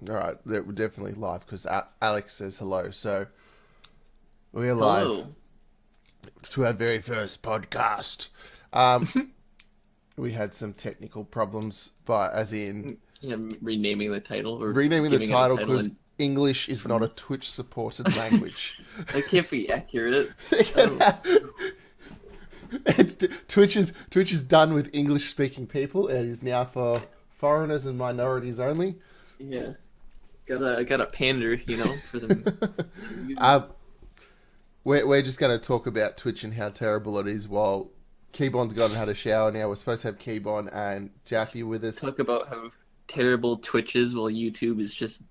All right, we're definitely live because Alex says hello. So we're live Hello. to our very first podcast. Um, we had some technical problems, but as in Yeah, renaming the title or renaming the giving it a title title because and English is not a from Twitch supported language. that can't be accurate. Oh, It's Twitch is done with English speaking people. It is now for foreigners and minorities only. yeah. Gotta pander, for them. Um, we're just going to talk about Twitch and how terrible it is while Keybon's gone and had a shower now. We're supposed to have Keybon and Jaffe with us. Talk about how terrible Twitch is while YouTube is just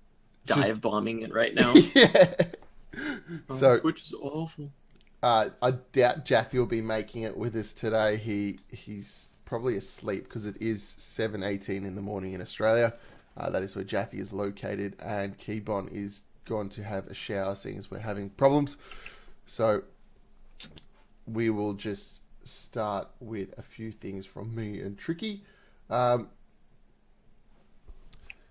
Just dive bombing it right now. yeah. Oh, So Twitch is awful. I doubt Jaffe will be making it with us today. He's probably asleep because it is 7:18 in the morning in Australia. That is where Jaffe is located, and Keybon is gone to have a shower, seeing as we're having problems. So we will just start with a few things from me and Tricky.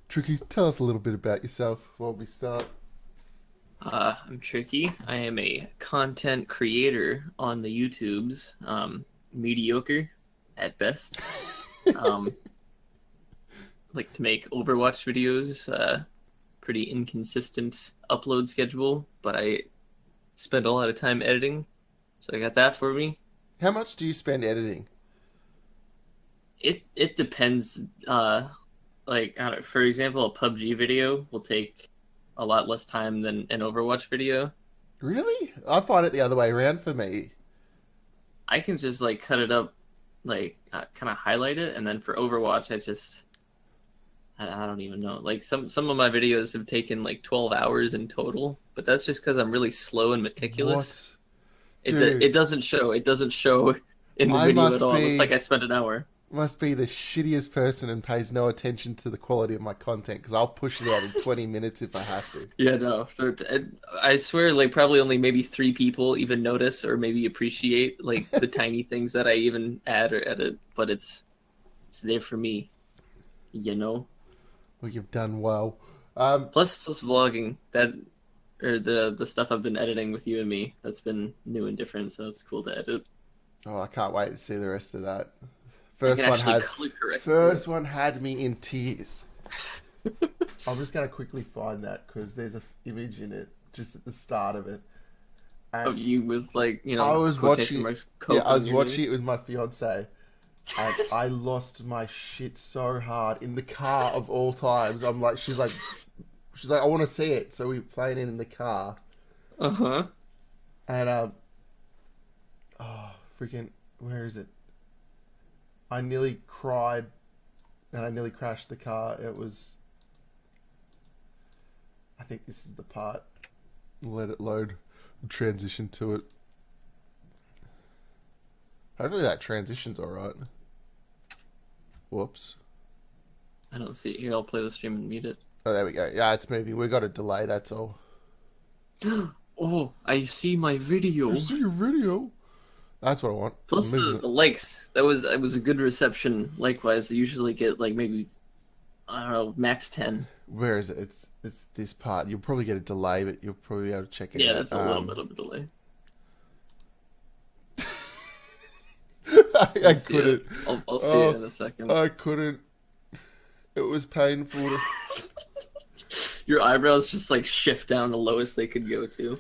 Tricky, tell us a little bit about yourself while we start. I'm Tricky. I am a content creator on the YouTubes. Mediocre at best. Um, like to make Overwatch videos. Pretty inconsistent upload schedule, but I spend a lot of time editing, so I got that for me. How much do you spend editing? It depends. Like I don't, for example, a PUBG video will take a lot less time than an Overwatch video. Really? I find it the other way around for me. I can just like cut it up, like kind of highlight it, and then for Overwatch, I don't even know. Like some of my videos have taken like 12 hours in total, but that's just because I'm really slow and meticulous. What? It Dude, it doesn't show. It doesn't show in the I video at must all. It looks be like I spent an hour. must be the shittiest person and pays no attention to the quality of my content because I'll push it out in 20 minutes if I have to. Yeah, no. I swear, like probably only maybe 3 people even notice or maybe appreciate like the tiny things that I even add or edit, but it's there for me, you know. Well, you've done well. Plus vlogging that or the stuff I've been editing with you and me. That's been new and different, so it's cool to edit. Oh, I can't wait to see the rest of that. I First can one actually had color correct. first one had me in tears. I'm just gonna quickly find that because there's a image in it just at the start of it. Of And you with like I was quotation watching, marks yeah, coke I on was your watching knee. it with my fiance, and I lost my shit so hard in the car of all times. She's like, I want to see it, so we were playing it in the car, Uh huh. and oh freaking, where is it? I nearly cried, and I nearly crashed the car. It was, I think this is the part. Let it load. Transition to it. Hopefully that transition's alright. Whoops. I don't see it here. I'll play the stream and mute it. Oh, there we go. Yeah, it's moving. We got a delay, that's all. Oh, I see my I video. see your video. That's what I want. I'm Plus moving the likes. That was it was a good reception. Likewise, I usually get like maybe I don't know max 10. Where is it? It's this part. You'll probably get a delay, but you'll probably be able to check it Yeah, out. that's a little bit of a delay. I See it. couldn't. I'll see it Oh, in a second. I couldn't. It was painful to. Your eyebrows just like shift down the lowest they could go to.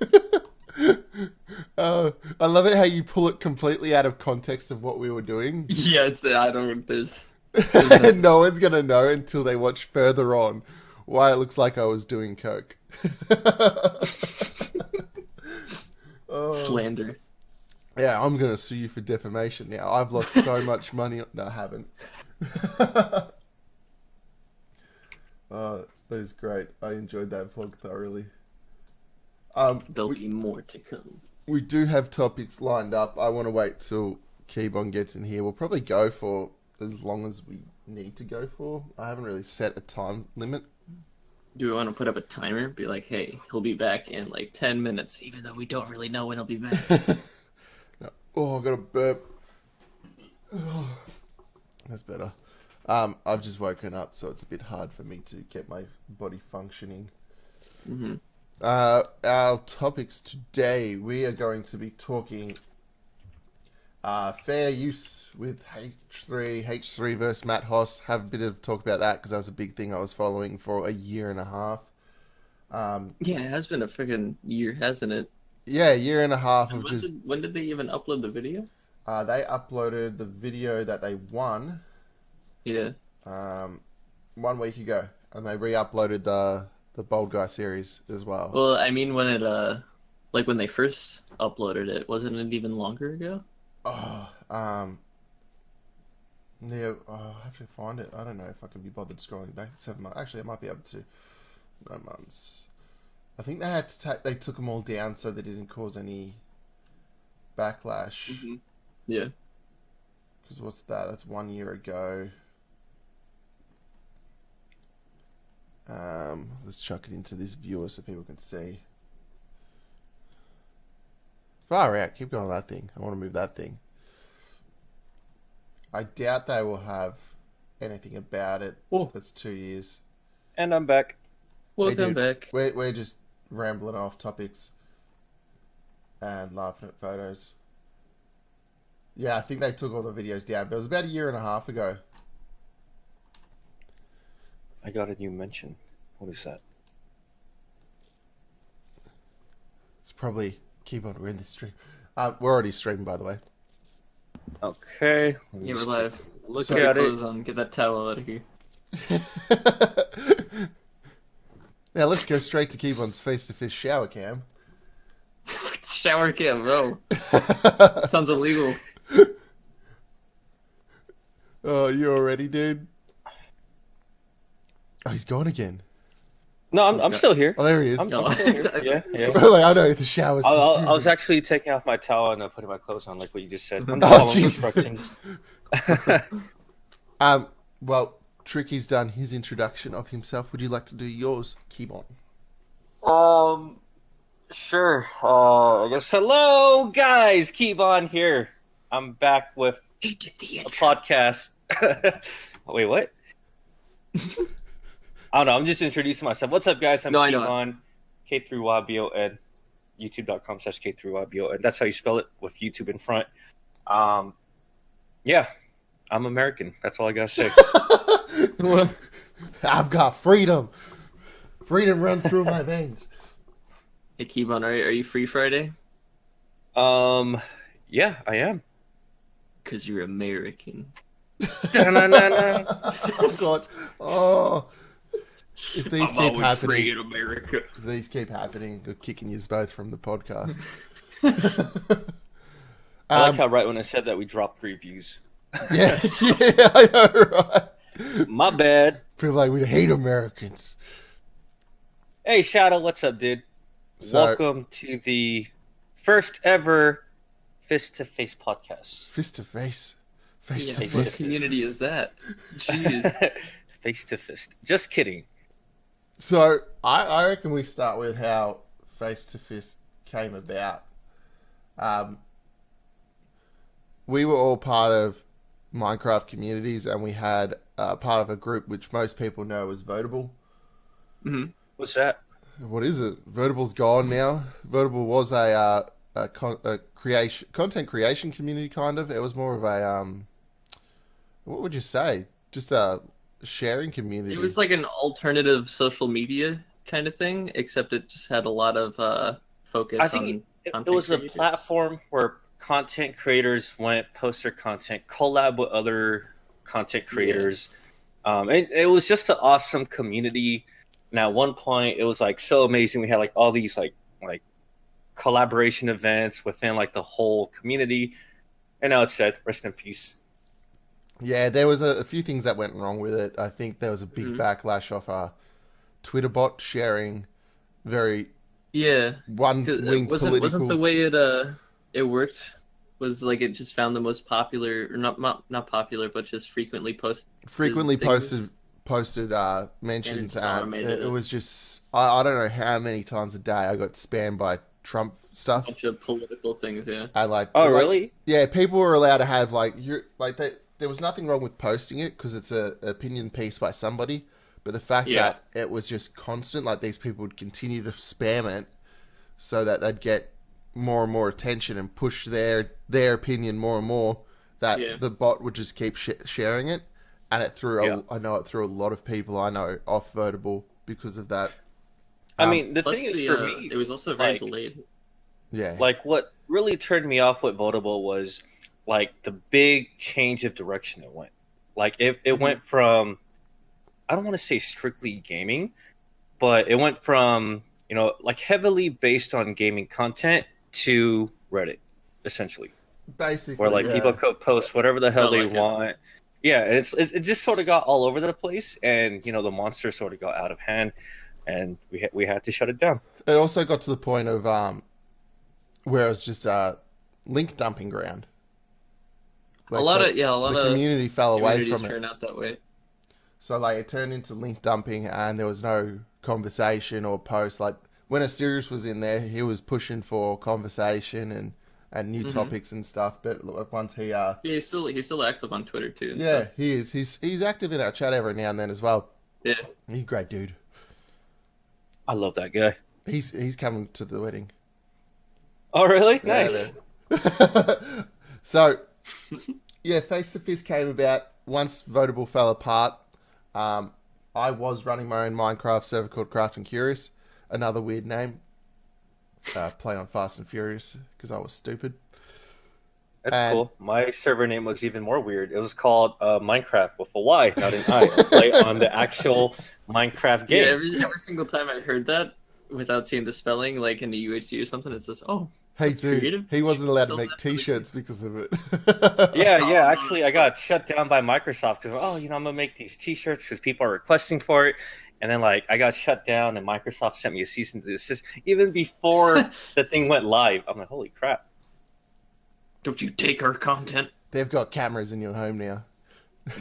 I love it how you pull it completely out of context of what we were doing. Yeah, it's I don't. There's no. And no one's gonna know until they watch further on why it looks like I was doing coke. Oh, Slander. yeah, I'm gonna sue you for defamation now. I've lost so much money. No, I haven't. That is great. I enjoyed that vlog thoroughly. There'll We, be more to come. we do have topics lined up. I want to wait till Keybon gets in here. We'll probably go for as long as we need to go for. I haven't really set a time limit. Do we want to put up a timer? Be like, hey, he'll be back in like 10 minutes, even though we don't really know when he'll be back. No. Oh, I got a burp. Oh, that's better. I've just woken up, so it's a bit hard for me to get my body functioning. Mm-hmm. Our topics today, we are going to be talking fair use with H3H3 versus Matt Hoss. Have a bit of talk about that because that was a big thing I was following for a year and a half. Yeah, it has been a freaking year, hasn't it? Yeah, a year and a half And of just... when did they even upload the video? They uploaded the video that they won Yeah. 1 week ago, and they re-uploaded the Bold Guy series as well. Well, I mean, when it like when they first uploaded it, wasn't it even longer ago? Yeah, I have to find it. I don't know if I can be bothered scrolling back 7 months. Actually, I might be able to. 9 months. I think they had to they took them all down so they didn't cause any backlash. Mm-hmm. Yeah. Because what's that? That's 1 year ago. Let's chuck it into this viewer so people can see. Far out. Keep going with that thing. I want to move that thing. I doubt they will have anything about it. Oh. That's 2 years. And I'm back. Welcome back. We're just rambling off topics and laughing at photos. Yeah, I think they took all the videos down, but it was about a year and a half ago. I got a new mention. What is that? It's probably keyboard. We're in this stream. We're already streaming, by the way. Okay. Yeah, we're live. Look So- at your Got it. clothes on. Get that towel out of here. Now let's go straight to Keybon's face-to-face shower cam. Shower cam, bro. Sounds illegal. Oh, you all ready, dude? Oh, he's gone again. No, I'm still here. Oh, there he is. I'm No. still here. Yeah, yeah. Like, I know the shower's I was consuming. actually taking off my towel and putting my clothes on, like what you just said. I'm Oh, following Jesus. instructions. Well, Tricky's done his introduction of himself. Would you like to do yours, Keybon? Sure. I guess hello, guys. Keep on here. I'm back with He did the a intro. podcast. Wait, what? I don't know. I'm just introducing myself. What's up, guys? I'm No, I know. Keon, K3YBON, youtube.com/K3YBON. That's how you spell it, with YouTube in front. Yeah, I'm American. That's all I gotta say. I've got freedom. Freedom runs through my veins. Hey, Keybon, are you free Friday? Yeah, I am. Because you're American. Da-na-na-na. Oh, God. Oh. If these I'm keep always free happening, in America. if these keep happening, we're kicking you both from the podcast. I like how right when I said that we dropped 3 views. Yeah, yeah, I know, right? My bad. Feel like we hate Americans. Hey, Shadow, what's up, dude? So, Welcome to the first ever face-to-face podcast. fist to face. Face Yeah, to face what fist. community is that? Jeez. Face-to-fist. Just kidding. So, I reckon we start with how face to fist came about. We were all part of Minecraft communities, and we had part of a group which most people know as Votable. hmm What's that? What is it? Votable's gone now. Votable was a content creation community, kind of. It was more of a what would you say? Just a sharing community. It was like an alternative social media kind of thing, except it just had a lot of focus I on think it content was a creators. platform where content creators went, post their content, collab with other content creators. It was just an awesome community. And at one point, it was like so amazing. We had like all these like collaboration events within like the whole community. And now it's dead. Rest in peace. Yeah, there was a few things that went wrong with it. I think there was a big backlash off a Twitter bot sharing very Yeah, one-wing political. wasn't the way it worked was like it just found the most popular, or not popular, but just frequently posted things. posted mentions, And it just and automated it it. was just I don't know how many times a day I got spammed by Trump stuff. bunch of political things. Yeah, I like Oh, like, really? Yeah, people were allowed to have like they there was nothing wrong with posting it because it's an opinion piece by somebody. But the fact Yeah. that it was just constant, like these people would continue to spam it so that they'd get more and more attention and push their opinion more and more, that the bot would just keep sharing it. And it threw, I know it threw a lot of people I know off Votable because of that. I mean, the Plus thing is, for me, it was also very like, delayed. Yeah. like what really turned me off with Votable was like the big change of direction it went. Like it went from, I don't want to say strictly gaming, but it went from, you know, like heavily based on gaming content to Reddit, essentially. Basically, Where like people could post whatever the hell they like it. want. Yeah, it just sort of got all over the place, and you know the monster sort of got out of hand, and we had to shut it down. It also got to the point of where it was just a link dumping ground. Like, a lot of the community fell away from it. turn out that way. So like it turned into link dumping, and there was no conversation or post. Like when Asterius was in there, he was pushing for conversation and new topics and stuff. But once he he's still active on Twitter too. And yeah, stuff. he is. He's active in our chat every now and then as well. Yeah. He's a great dude. I love that guy. He's coming to the wedding. Oh really? Yeah, Nice. man. So yeah, Face to Fist came about once Votable fell apart. I was running my own Minecraft server called Craft and Curious, another weird name. Play on Fast and Furious because I was stupid. That's cool. My server name was even more weird. It was called Minecraft with a Y, not an I. Play on the actual Minecraft game. Yeah, every single time I heard that without seeing the spelling, like in the UHD or something, it says, "Oh, Hey that's dude, creative." he wasn't allowed to So make that's really T-shirts because of it. Yeah. Actually, I got shut down by Microsoft because I'm gonna make these T-shirts because people are requesting for it, and then like I got shut down, and Microsoft sent me a cease and desist even before the thing went live. I'm like, holy crap! Don't you take our content? They've got cameras in your home now.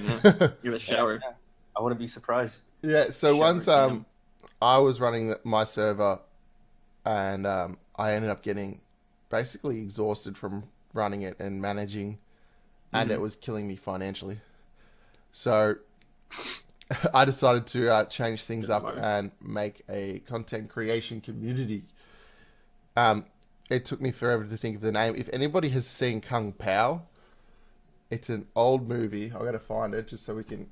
Yeah, you're the shower. Yeah. I wouldn't be surprised. Yeah, so Shower once cam. I was running my server, and I ended up getting basically exhausted from running it and managing, and it was killing me financially. So I decided to change things up and make a content creation community. It took me forever to think of the name. If anybody has seen Kung Pao, it's an old movie. I've got to find it just so we can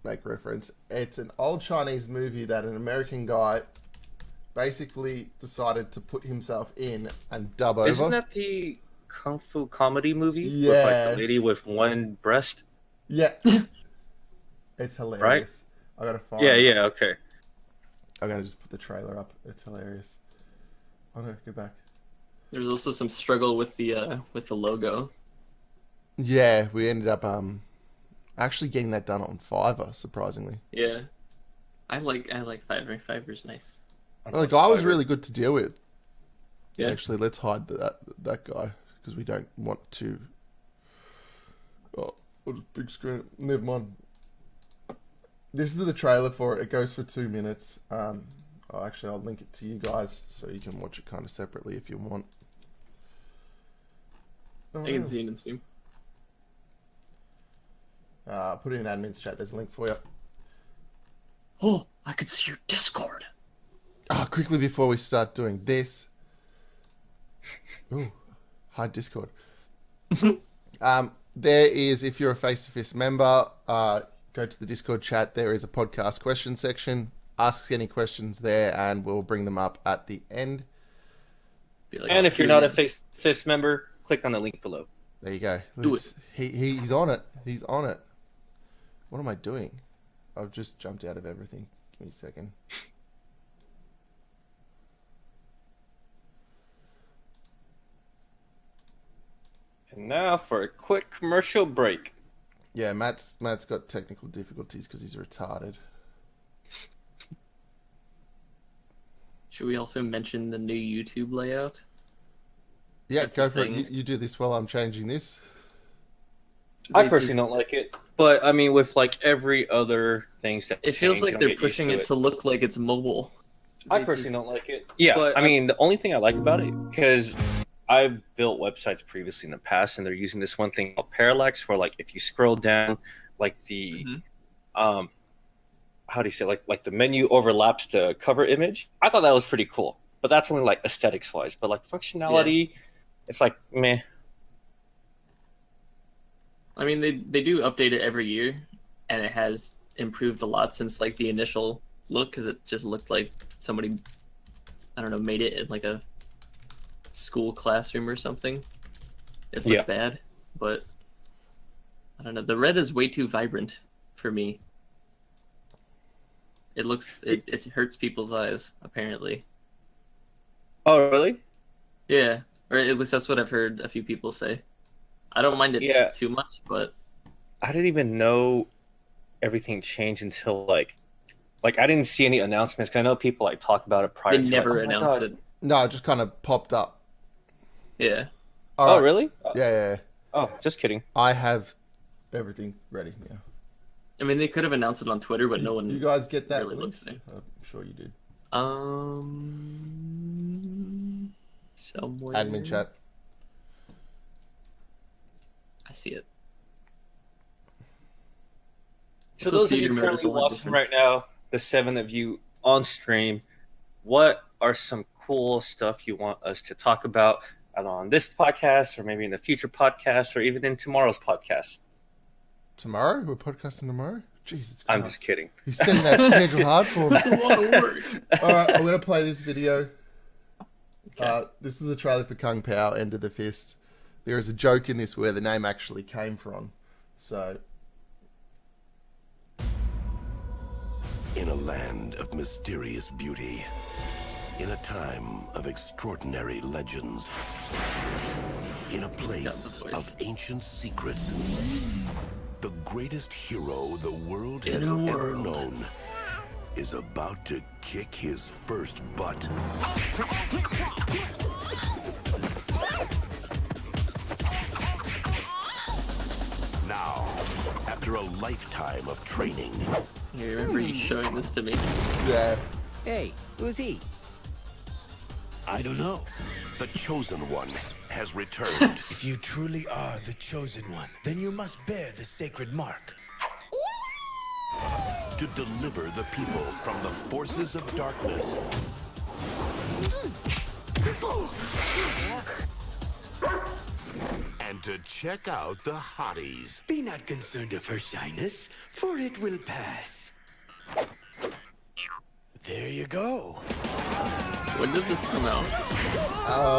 make reference. It's an old Chinese movie that an American guy basically decided to put himself in and dub over. Isn't that the kung fu comedy movie? Yeah. With like the lady with one breast? Yeah. It's hilarious. Right? I gotta find Yeah, it. yeah, okay. I'm gonna just put the trailer up. It's hilarious. Oh no, go back. There's also some struggle with the logo. Yeah, we ended up actually getting that done on Fiverr, surprisingly. Yeah, I like Fiverr. Fiverr's nice. Like I was really good to deal with. Yeah. Actually, let's hide that guy because we don't want to. Oh, I'll just big screen. Never mind. This is the trailer for it. It goes for 2 minutes. I'll link it to you guys so you can watch it kind of separately if you want. Oh, I can see it in Steam. Put it in admin's chat. There's a link for you. Oh, I could see your Discord. Quickly before we start doing this. Ooh, hide Discord. There is, if you're a Face-to-Fist member, go to the Discord chat. There is a podcast question section. Ask any questions there, and we'll bring them up at the end. And if you're not a Face member, click on the link below. There you go. Do it. He's on it. He's on it. What am I doing? I've just jumped out of everything. Give me a second. And now for a quick commercial break. Yeah, Matt's got technical difficulties because he's retarded. Should we also mention the new YouTube layout? Yeah, That's go the for it. thing. You do this while I'm changing this. I personally don't like it, but I mean, with like every other things that It feels change, like I'll they're get used pushing it to look like it's mobile. I They personally just- don't like it. Yeah, But I mean, the only thing I like about it, because I've built websites previously in the past, and they're using this one thing called parallax, where like if you scroll down, like the how do you say like the menu overlaps the cover image. I thought that was pretty cool, but that's only like aesthetics wise. But like functionality, it's like meh. I mean, they do update it every year, and it has improved a lot since like the initial look, because it just looked like somebody, I don't know, made it in like a school classroom or something. It looked bad, but I don't know. The red is way too vibrant for me. It looks, it hurts people's eyes, apparently. Oh, really? Yeah, or at least that's what I've heard a few people say. I don't mind it too much, but I didn't even know everything changed until like I didn't see any announcements, because I know people like talk about it prior. They to never like, announced it. No, it just kind of popped up. Yeah. All right. Really? Yeah. Oh, just kidding. I have everything ready now. I mean, they could have announced it on Twitter, but no one. You guys get that? really looks there. I'm sure you did. Somewhere. Admin chat. I see it. So those of you currently watching right now, the 7 of you on stream, what are some cool stuff you want us to talk about on this podcast, or maybe in the future podcast, or even in tomorrow's podcast? Tomorrow? We're podcasting tomorrow? Jesus Christ. I'm just kidding. You're setting that schedule hard for me. That's a lot of work. Alright, I'm going to play this video. Okay. This is the trailer for Kung Pao, End of the Fist. There is a joke in this where the name actually came from. So... In a land of mysterious beauty, in a time of extraordinary legends, in a place of ancient secrets, the greatest hero the world has ever known is about to kick his first butt. Now, after a lifetime of training... I remember you showing this to me. Yeah. Hey, who's he? I don't know. The Chosen One has returned. If you truly are the Chosen One, then you must bear the sacred mark. To deliver the people from the forces of darkness. And to check out the hotties. Be not concerned of her shyness, for it will pass. There you go. When did this come out?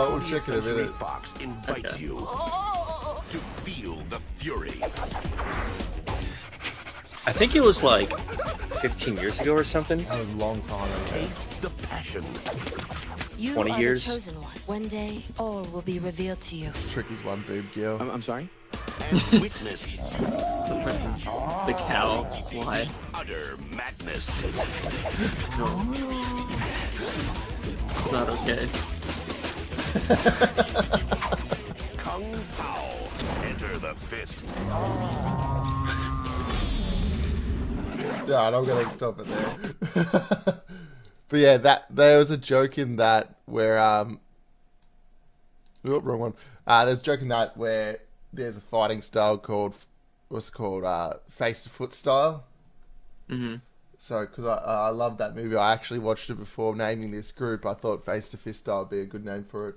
We'll check it in a Century minute. Fox invites you to feel the fury. I think it was like 15 years ago or something. That was a long time ago. Taste the passion. You 20 are years. the chosen one. One day, all will be revealed to you. Tricky's one boob girl. I'm sorry? And witness The cow. Why? utter madness. It's not okay. Kung Pao. Enter the fist. Yeah, I'm gonna stop it there. But yeah, there was a joke in that where wrong one. There's a joke in that where there's a fighting style called face to foot style. Mm-hmm. So, because I love that movie, I actually watched it before naming this group. I thought face to fist style would be a good name for it.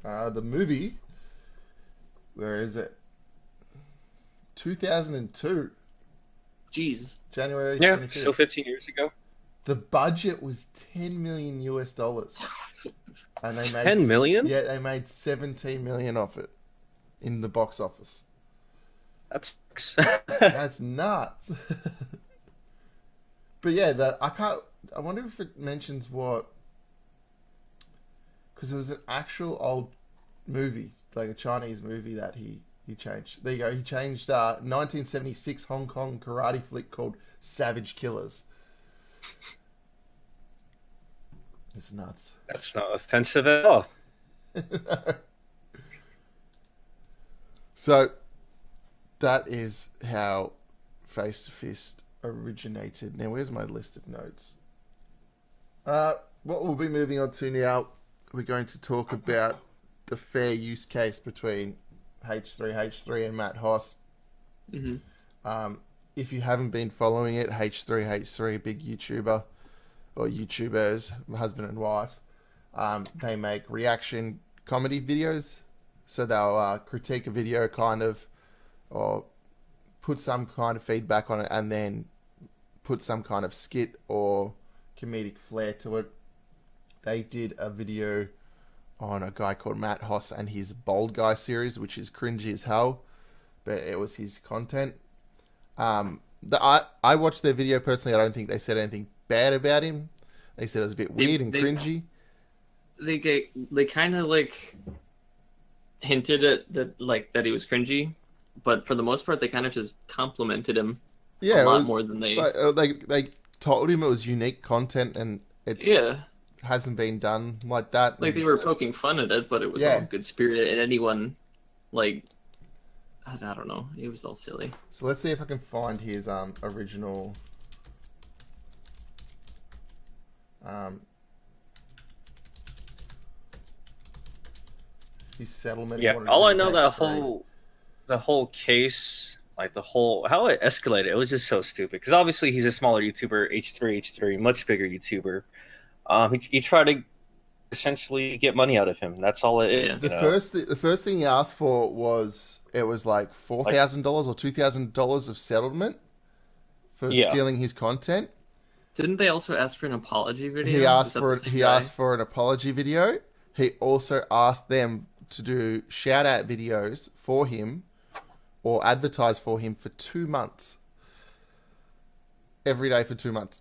The movie, where is it? 2002. Jeez. January. Yeah, 25th. still 15 years ago. The budget was $10 million US, and they made 10 million? Yeah, they made 17 million off it in the box office. That's That's nuts. But yeah, I wonder if it mentions what, because it was an actual old movie, like a Chinese movie that he changed. There you go. He changed 1976 Hong Kong karate flick called Savage Killers. It's nuts. That's not offensive at all. So that is how Face to Fist originated. Now, where's my list of notes? What we'll be moving on to now, we're going to talk about the fair use case between H3H3 and Matt Hoss. If you haven't been following it, H3H3, big YouTuber, or YouTubers, husband and wife, they make reaction comedy videos. So they'll critique a video kind of, or put some kind of feedback on it, and then put some kind of skit or comedic flair to it. They did a video on a guy called Matt Hoss and his Bold Guy series, which is cringy as hell, but it was his content. I watched their video personally. I don't think they said anything bad about him. They said it was a bit weird and cringy. They kind of like hinted at that he was cringy, but for the most part, they kind of just complimented him a lot more than they. They told him it was unique content and it's hasn't been done like that. Like they were poking fun at it, but it was all good spirited, and anyone I don't know, it was all silly. So let's see if I can find his original. His settlement. Yeah, all I know the whole case, like how it escalated, it was just so stupid. Because obviously he's a smaller YouTuber, H3H3, much bigger YouTuber. He tried to essentially get money out of him. That's all it is. The first thing he asked for was like $4,000 or $2,000 of settlement for stealing his content. Didn't they also ask for an apology video? He asked for an apology video. He also asked them to do shout out videos for him or advertise for him for 2 months. Every day for 2 months.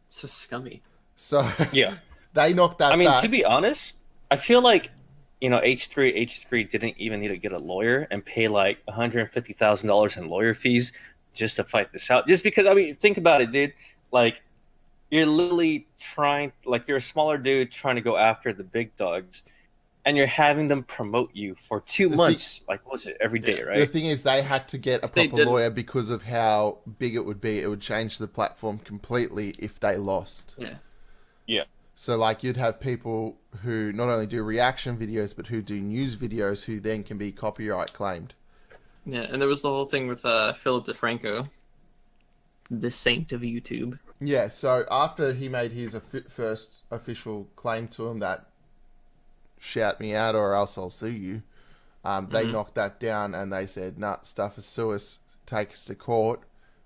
It's so scummy. So yeah, they knocked that back. To be honest, I feel like, H3H3 didn't even need to get a lawyer and pay like $150,000 in lawyer fees just to fight this out. Just because, think about it, dude. Like, you're literally you're a smaller dude trying to go after the big dogs, and you're having them promote you for 2 months. What was it, every day, right? The thing is, they had to get a proper lawyer because of how big it would be. It would change the platform completely if they lost. Yeah. Yeah. So, you'd have people who not only do reaction videos, but who do news videos, who then can be copyright claimed. Yeah, and there was the whole thing with Philip DeFranco, the saint of YouTube. Yeah, so after he made his first official claim to him that shout me out or else I'll sue you, they knocked that down and they said, nah, stuff is sue us, take us to court,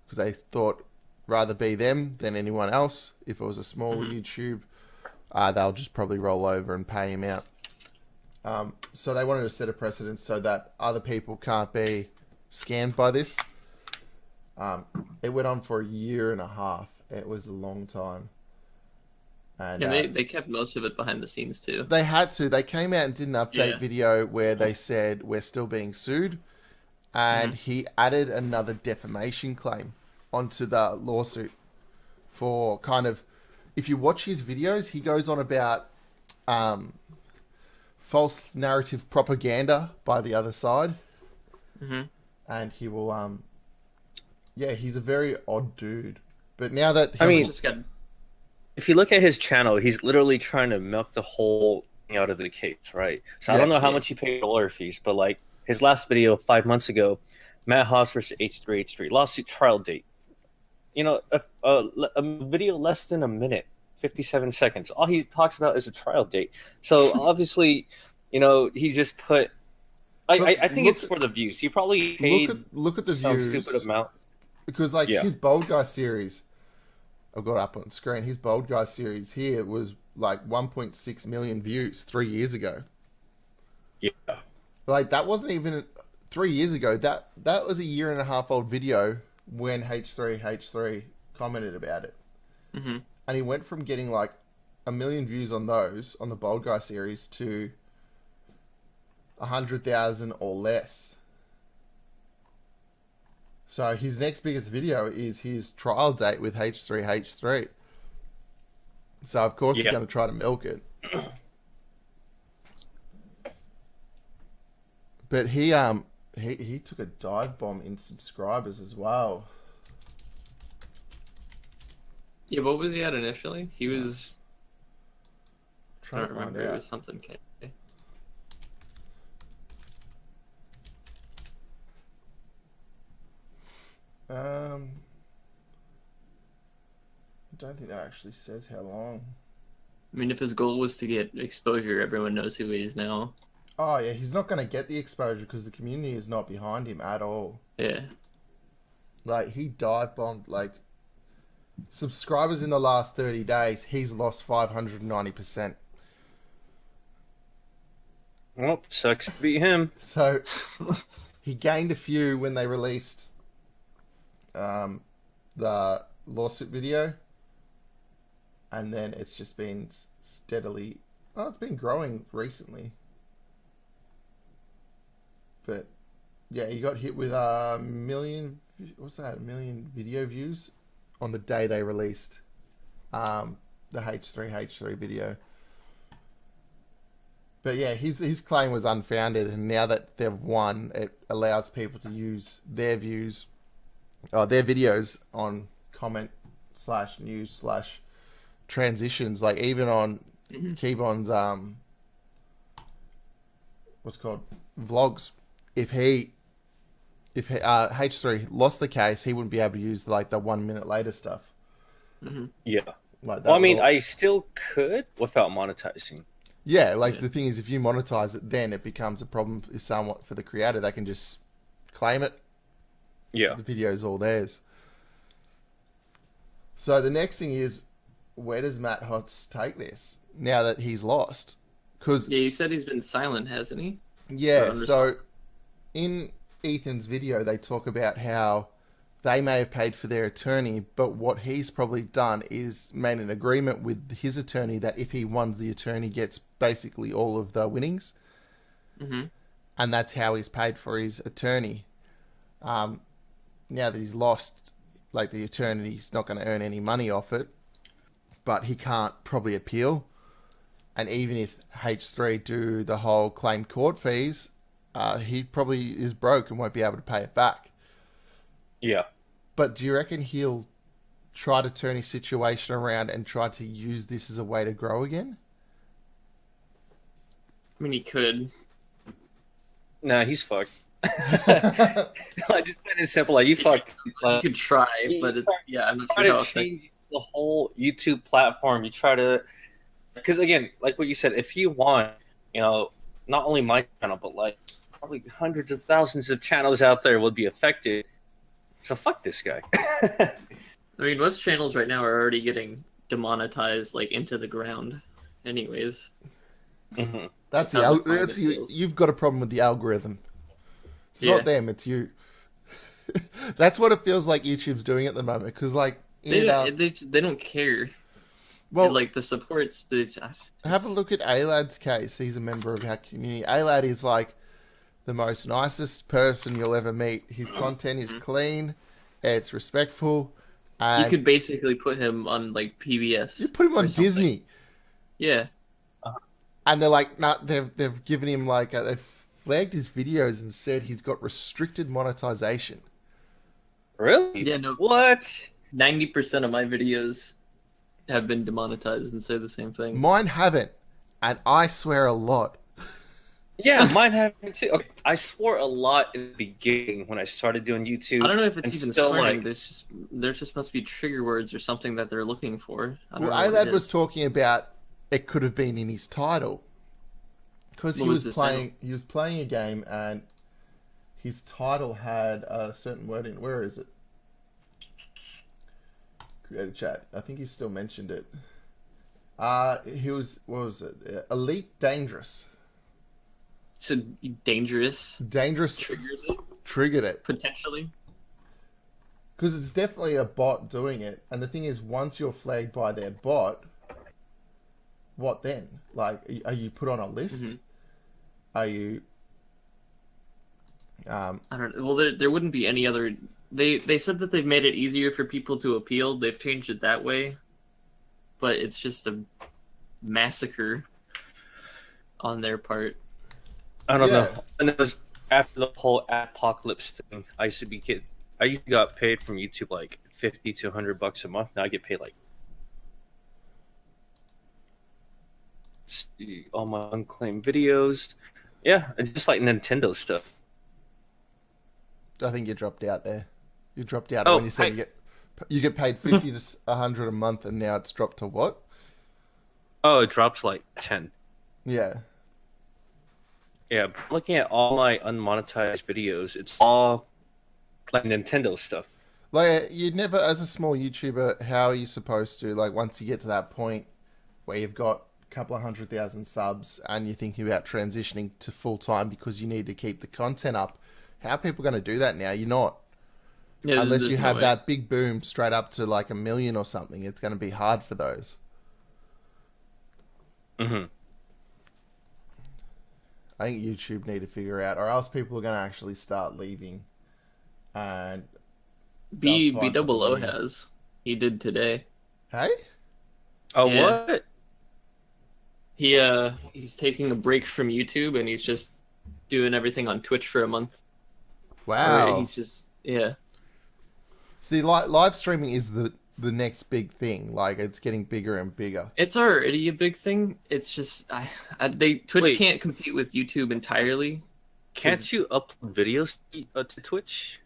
because they thought rather be them than anyone else. If it was a smaller YouTube, they'll just probably roll over and pay him out. So they wanted to set a precedent so that other people can't be scammed by this. It went on for 1.5 years. It was a long time. And they kept most of it behind the scenes too. They had to. They came out and did an update video where they said we're still being sued, and he added another defamation claim onto the lawsuit for kind of, if you watch his videos, he goes on about false narrative propaganda by the other side, and he will he's a very odd dude. But now that if you look at his channel, he's literally trying to milk the whole thing out of the case, right? So I don't know how much he paid lawyer fees, but his last video 5 months ago, Matt Hoss versus H3H3 lawsuit trial date. A video less than a minute, 57 seconds. All he talks about is a trial date. So obviously, he just put. I think it's for the views. He probably paid look at the some views. stupid amount. Because his Bold Guy series, I've got up on screen. His Bold Guy series here was 1.6 million views 3 years ago. Yeah, that wasn't even 3 years ago. That was 1.5 years old video when H3H3 commented about it, and he went from getting 1 million views on those on the Bold Guy series to 100,000 or less. So his next biggest video is his trial date with H3H3. So of course he's going to try to milk it. But he took a dive bomb in subscribers as well. Yeah, what was he at initially? He was I Trying don't to find remember. It out. was something K. I don't think that actually says how long. I mean, if his goal was to get exposure, everyone knows who he is now. Oh yeah, he's not going to get the exposure because the community is not behind him at all. Yeah. Like, he dive bombed, like, subscribers in the last 30 days, he's lost 590%. Well, sucks to be him. So, he gained a few when they released the lawsuit video. And then it's just been steadily... Oh, it's been growing recently. But, yeah, he got hit with a million... What's that? A million video views on the day they released the H3H3 video. But yeah, his claim was unfounded, and now that they've won, it allows people to use their views, their videos on comment/news/transitions, like even on Keybon's what's it called, vlogs. If H3 lost the case, he wouldn't be able to use like the 1 minute later stuff. Yeah. Like that. Well, I mean, I still could without monetizing. Yeah, like the thing is, if you monetize it, then it becomes a problem. If somewhat for the creator, they can just claim it. Yeah. The video's all theirs. So the next thing is, where does Matt Hotz take this now that he's lost? Because Yeah, you said he's been silent, hasn't he? yeah, so in Ethan's video, they talk about how they may have paid for their attorney, but what he's probably done is made an agreement with his attorney that if he wins, the attorney gets basically all of the winnings. Mm-hmm. And that's how he's paid for his attorney. Now that he's lost, like, the attorney's not going to earn any money off it, but he can't probably appeal. And even if H3 do the whole claimed court fees, he probably is broke and won't be able to pay it back. Yeah. But do you reckon he'll try to turn his situation around and try to use this as a way to grow again? I mean, he could. Nah, he's fucked. I just put it simple. Like, you fucked. He could try, but it's I'm not Try sure how to change the whole YouTube platform. You try to, because again, like what you said, if you want, not only my channel, but like probably hundreds of thousands of channels out there would be affected. So fuck this guy. I mean, most channels right now are already getting demonetized, like, into the ground. Anyways. Mm-hmm. That's How that's you. feels. You've got a problem with the algorithm. It's Yeah. not them. It's you. That's what it feels like YouTube's doing at the moment. Because like, They don't care. well, Like, the supports. have a look at Alad's case. He's a member of our community. Alad is like the most nicest person you'll ever meet. His content is clean. It's respectful. And You could basically put him on, like, PBS. you put him on or something. Disney, Yeah. and they're like, nah, they've given him like they've flagged his videos and said he's got restricted monetization. Really? Yeah, no. What? 90% of my videos have been demonetized and say the same thing. Mine haven't, and I swear a lot. Yeah, mine happened too. Okay, I swore a lot in the beginning when I started doing YouTube. I don't know if it's and even still, swearing. like- There just must be trigger words or something that they're looking for. I don't Well, know what Alad it was is. talking about it could have been in his title because he What was was his playing. He was playing a game, and his title had a certain word in. Where is it? Creator chat. I think he still mentioned it. He was. What was it? Elite Dangerous. So dangerous Dangerous triggers it triggered it potentially. because it's definitely a bot doing it. And the thing is, once you're flagged by their bot, what then? Like, are you put on a list? Mhm. Are you? I don't know. Well, there wouldn't be any other. They said that they've made it easier for people to appeal. They've changed it that way, but it's just a massacre on their part. I don't Yeah. know. And it was after the whole apocalypse thing. I used to got paid from YouTube like $50 to $100 a month. Now I get paid like see, all my unclaimed videos. Yeah, and just like Nintendo stuff. I think you dropped out there. You dropped out Oh, when you said you get paid 50 to 100 a month, and now it's dropped to what? Oh, it dropped to like 10. Yeah. Yeah, I'm looking at all my unmonetized videos. It's all like Nintendo stuff. Like, you never, as a small YouTuber, how are you supposed to, like, once you get to that point where you've got a couple of 100,000 subs and you're thinking about transitioning to full time because you need to keep the content up, how are people going to do that now? You're not. Yeah, Unless there's you no have way. that big boom straight up to like 1 million or something, it's going to be hard for those. Mm-hmm. I think YouTube need to figure out, or else people are going to actually start leaving. And B they'll find double O something new. has. He did today. Hey, Oh, Yeah. what? He's taking a break from YouTube and he's just doing everything on Twitch for a month. wow. Or he's just See, live streaming is the next big thing. Like, it's getting bigger and bigger. It's already a big thing. It's just Twitch Wait. can't compete with YouTube entirely. Can't you upload videos to Twitch?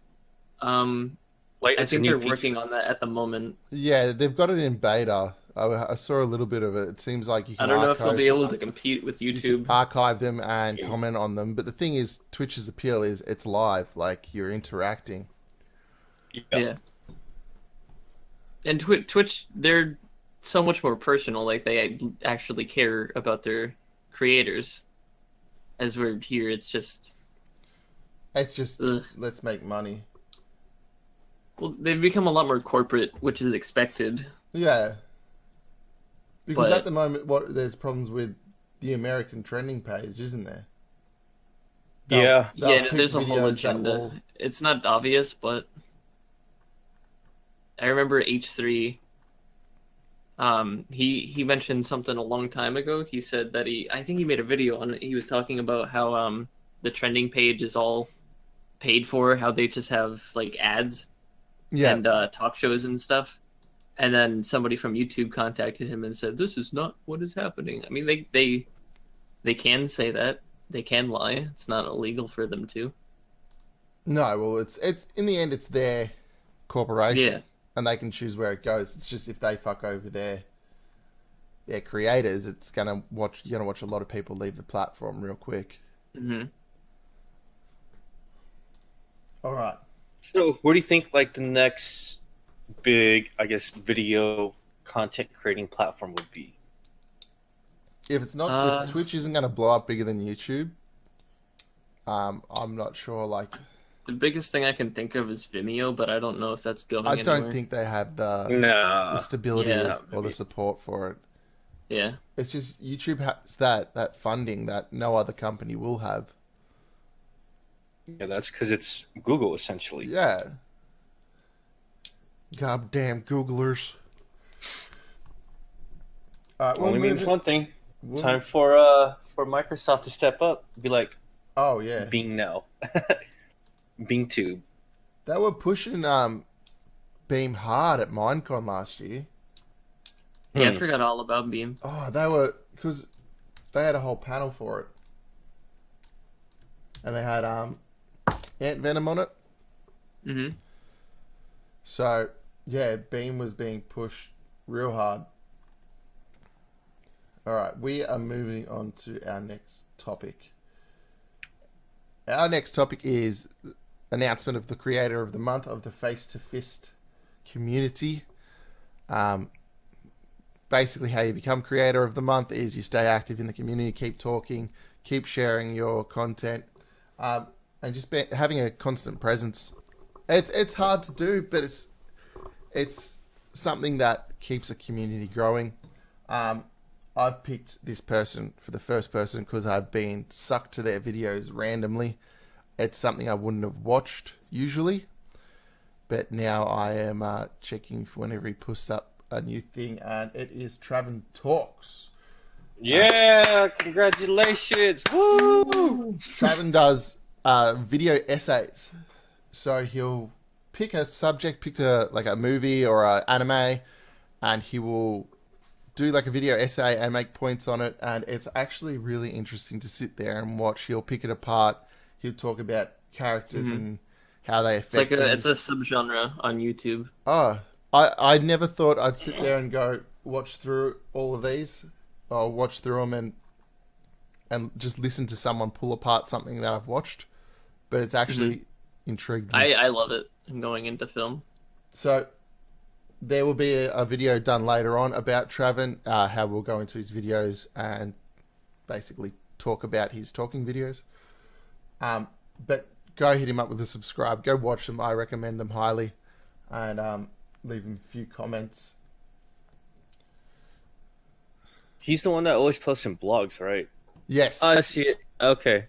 Like, I it's a think new they're feature. working on that at the moment. Yeah, they've got it in beta. I saw a little bit of it. It seems like you I can don't know if they'll archive, be able to compete with you can YouTube. archive them and comment on them. But the thing is, Twitch's appeal is it's live. Like, you're interacting. Yeah. And Twitch, they're so much more personal. Like, they actually care about their creators. As we're here, it's just... It's just, Ugh. let's make money. Well, they've become a lot more corporate, which is expected. Yeah. Because But- at the moment, there's problems with the American trending page, isn't there? Yeah. They'll Yeah, pick there's a whole videos that agenda. will- It's not obvious, but I remember H3. He mentioned something a long time ago. He said that I think he made a video on it. He was talking about how the trending page is all paid for, how they just have like ads Yeah. and talk shows and stuff. And then somebody from YouTube contacted him and said, "This is not what is happening." I mean, they can say that. They can lie. It's not illegal for them to. No, well, it's in the end, it's their corporation, Yeah. and they can choose where it goes. It's just if they fuck over their creators, you're gonna watch a lot of people leave the platform real quick. hmm All right. So, where do you think like the next big, I guess, video content creating platform would be? If it's not, if Uh, Twitch isn't gonna blow up bigger than YouTube, I'm not sure. Like, The biggest thing I can think of is Vimeo, but I don't know if that's going I don't anywhere. think they have the No. stability Yeah, or the maybe. support for it. Yeah. It's just YouTube has that funding that no other company will have. Yeah, that's because it's Google essentially. Yeah. Goddamn Googlers. Only means one thing. we'll- Time for Microsoft to step up. Be like Oh yeah. Bing now. Bing Tube. They were pushing Beam hard at Minecon last year. Yeah, I Hmm. forgot all about Beam. Oh, they were, because they had a whole panel for it, and they had Ant Venom on it. hmm So yeah, Beam was being pushed real hard. All right, we are moving on to our next topic. Our next topic is announcement of the creator of the month of the Face to Fist community. Basically, how you become creator of the month is you stay active in the community, keep talking, keep sharing your content, and just having a constant presence. It's hard to do, but it's something that keeps a community growing. I've picked this person for the first person because I've been sucked to their videos randomly. It's something I wouldn't have watched usually, but now I am checking for whenever he puts up a new thing, and it is Travin Talks. Yeah, congratulations. Woo! Travin does video essays, so he'll pick a subject, pick a movie or an anime, and he will do like a video essay and make points on it, and it's actually really interesting to sit there and watch. He'll pick it apart. He'll talk about characters and how they affect It's a things. subgenre on YouTube. Oh, I never thought I'd sit there and go watch through all of these, or watch through them and just listen to someone pull apart something that I've watched. But it's actually intrigued me. I love it. I'm going into film. So there will be a video done later on about Traven, how we'll go into his videos and basically talk about his talking videos. But go hit him up with a subscribe. Go watch them. I recommend them highly. And leave him a few comments. He's the one that always posts in blogs, right? Yes. I see it. Okay.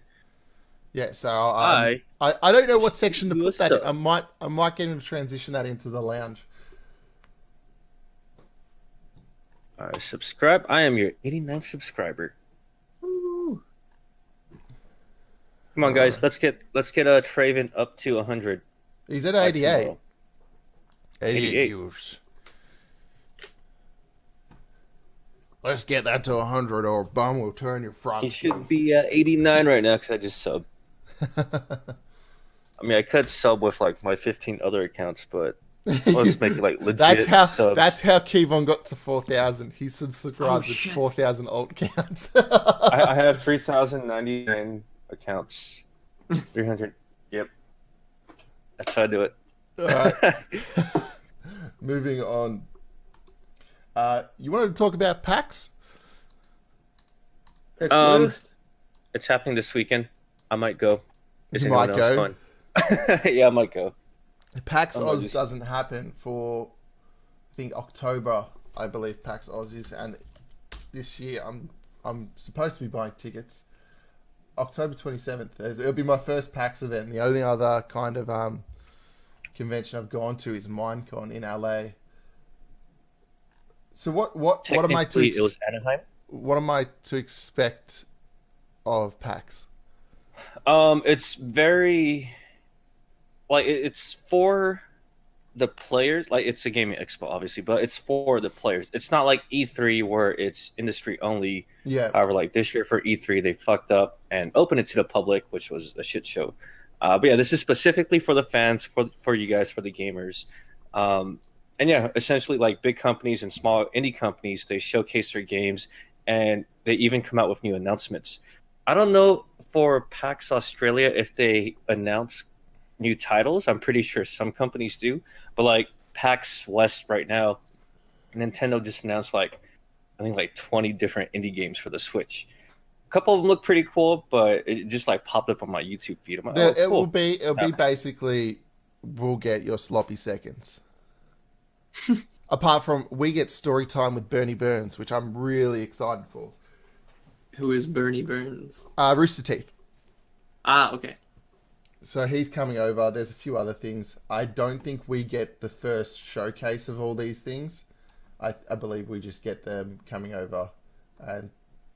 Yeah, so Hi. I don't know what section to put What's that in. up? I might get him to transition that into the lounge. All right, subscribe. I am your 89th subscriber. Ooh. Come on, guys. Let's get Traven up to 100. He's at by 88. tomorrow. 88 viewers. Let's get that to 100 or bum will turn your front. He should be 89 right now because I just subbed. I mean, I could sub with like my 15 other accounts, but let's make it like legit That's how subs. Kevon got to 4,000. He subscribed with 4,000 alt accounts. I have 3,099 accounts. 300. Yep. That's how I do it. All right. Moving on. You wanted to talk about PAX? It's happening this weekend. I might go. Is You anyone might else go? going? Yeah, I might go. PAX Oh, Oz just- doesn't happen for, I think, October. I believe PAX Oz is, and this year I'm supposed to be buying tickets. October 27th. It'll be my first PAX event. The only other kind of convention I've gone to is Minecon in LA. So what am I to Technically, it was Anaheim. what am I to expect of PAX? It's very like it's for the players. Like it's a gaming expo, obviously, but it's for the players. It's not like E3 where it's industry only. Yeah. However, like this year for E3, they fucked up and opened it to the public, which was a shit show. But yeah, this is specifically for the fans, for you guys, for the gamers. And yeah, essentially like big companies and small indie companies, they showcase their games and they even come out with new announcements. I don't know for PAX Australia if they announce new titles. I'm pretty sure some companies do. But like PAX West right now, Nintendo just announced like, I think like 20 different indie games for the Switch. A couple of them look pretty cool, but it just like popped up on my YouTube feed. I'm like, oh, It cool. will be basically we'll get your sloppy seconds. Apart from we get story time with Bernie Burns, which I'm really excited for. Who is Bernie Burns? Rooster Teeth. Ah, okay. So he's coming over. There's a few other things. I don't think we get the first showcase of all these things. I believe we just get them coming over and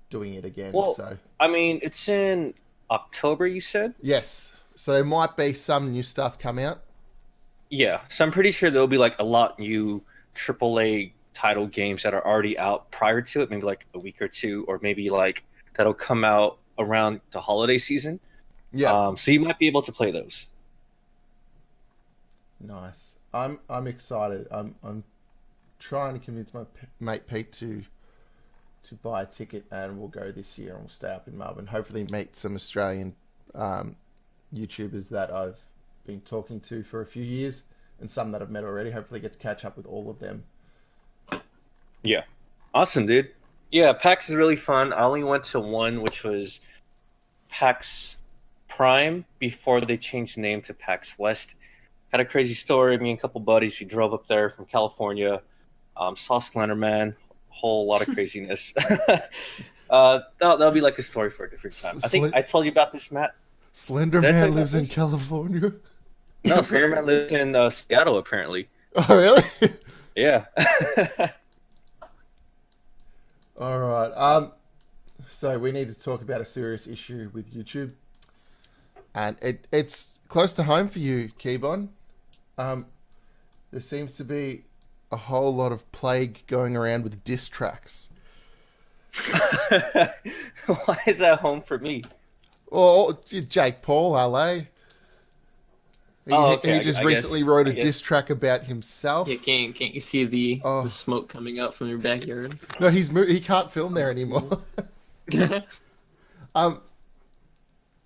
doing it again. Well, So I mean, it's in October, you said? yes. So there might be some new stuff come out. Yeah, so I'm pretty sure there'll be like a lot new AAA title games that are already out prior to it, maybe like a week or two, or maybe like that'll come out around the holiday season. Yeah. So you might be able to play those. Nice. I'm excited. I'm trying to convince my mate Pete to buy a ticket, and we'll go this year and we'll stay up in Melbourne. Hopefully meet some Australian YouTubers that I've been talking to for a few years, and some that I've met already. Hopefully get to catch up with all of them. Yeah. Awesome, dude. Yeah, PAX is really fun. I only went to one, which was PAX Prime before they changed the name to PAX West. Had a crazy story. Me and a couple buddies, we drove up there from California, saw Slenderman, whole lot of craziness. That'll be like a story for a different time. I think I told you about this, Matt. Slender Did I tell Man you lives about in this? California. No, Slenderman lives in Seattle, apparently. Oh, really? Yeah. All right. So we need to talk about a serious issue with YouTube, and it's close to home for you, Keybon. There seems to be a whole lot of plague going around with diss tracks. Why is that home for me? Oh, Jake Paul, LA. Okay, He just recently wrote a diss track about himself. Yeah, can't you see the Oh. smoke coming out from your backyard? No, he can't film there anymore.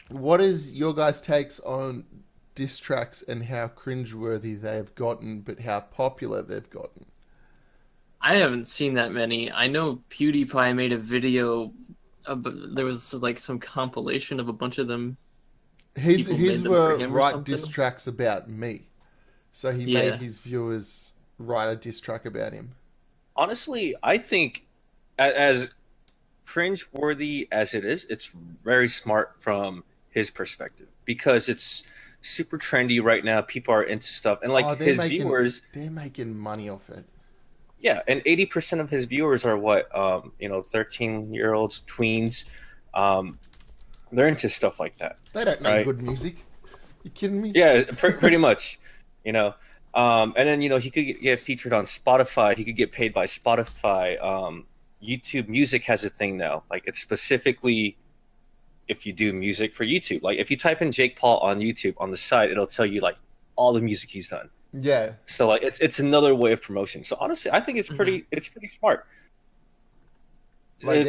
What is your guys' takes on diss tracks and how cringeworthy they have gotten, but how popular they've gotten? I haven't seen that many. I know PewDiePie made a video. There was like some compilation of a bunch of them. His them were for him or write something? diss tracks about me, so he made his viewers write a diss track about him. Honestly, I think as cringe-worthy as it is, it's very smart from his perspective because it's super trendy right now. People are into stuff, and like his viewers, they're making money off it. yeah, and 80% of his viewers are what 13-year-olds, tweens. They're into stuff like that. They don't know right? good music. You kidding me? Yeah, pretty much. And then he could get featured on Spotify. He could get paid by Spotify. YouTube Music has a thing now. Like it's specifically if you do music for YouTube. Like if you type in Jake Paul on YouTube on the site, it'll tell you like all the music he's done. Yeah. So like it's another way of promotion. So honestly, I think it's pretty smart. Like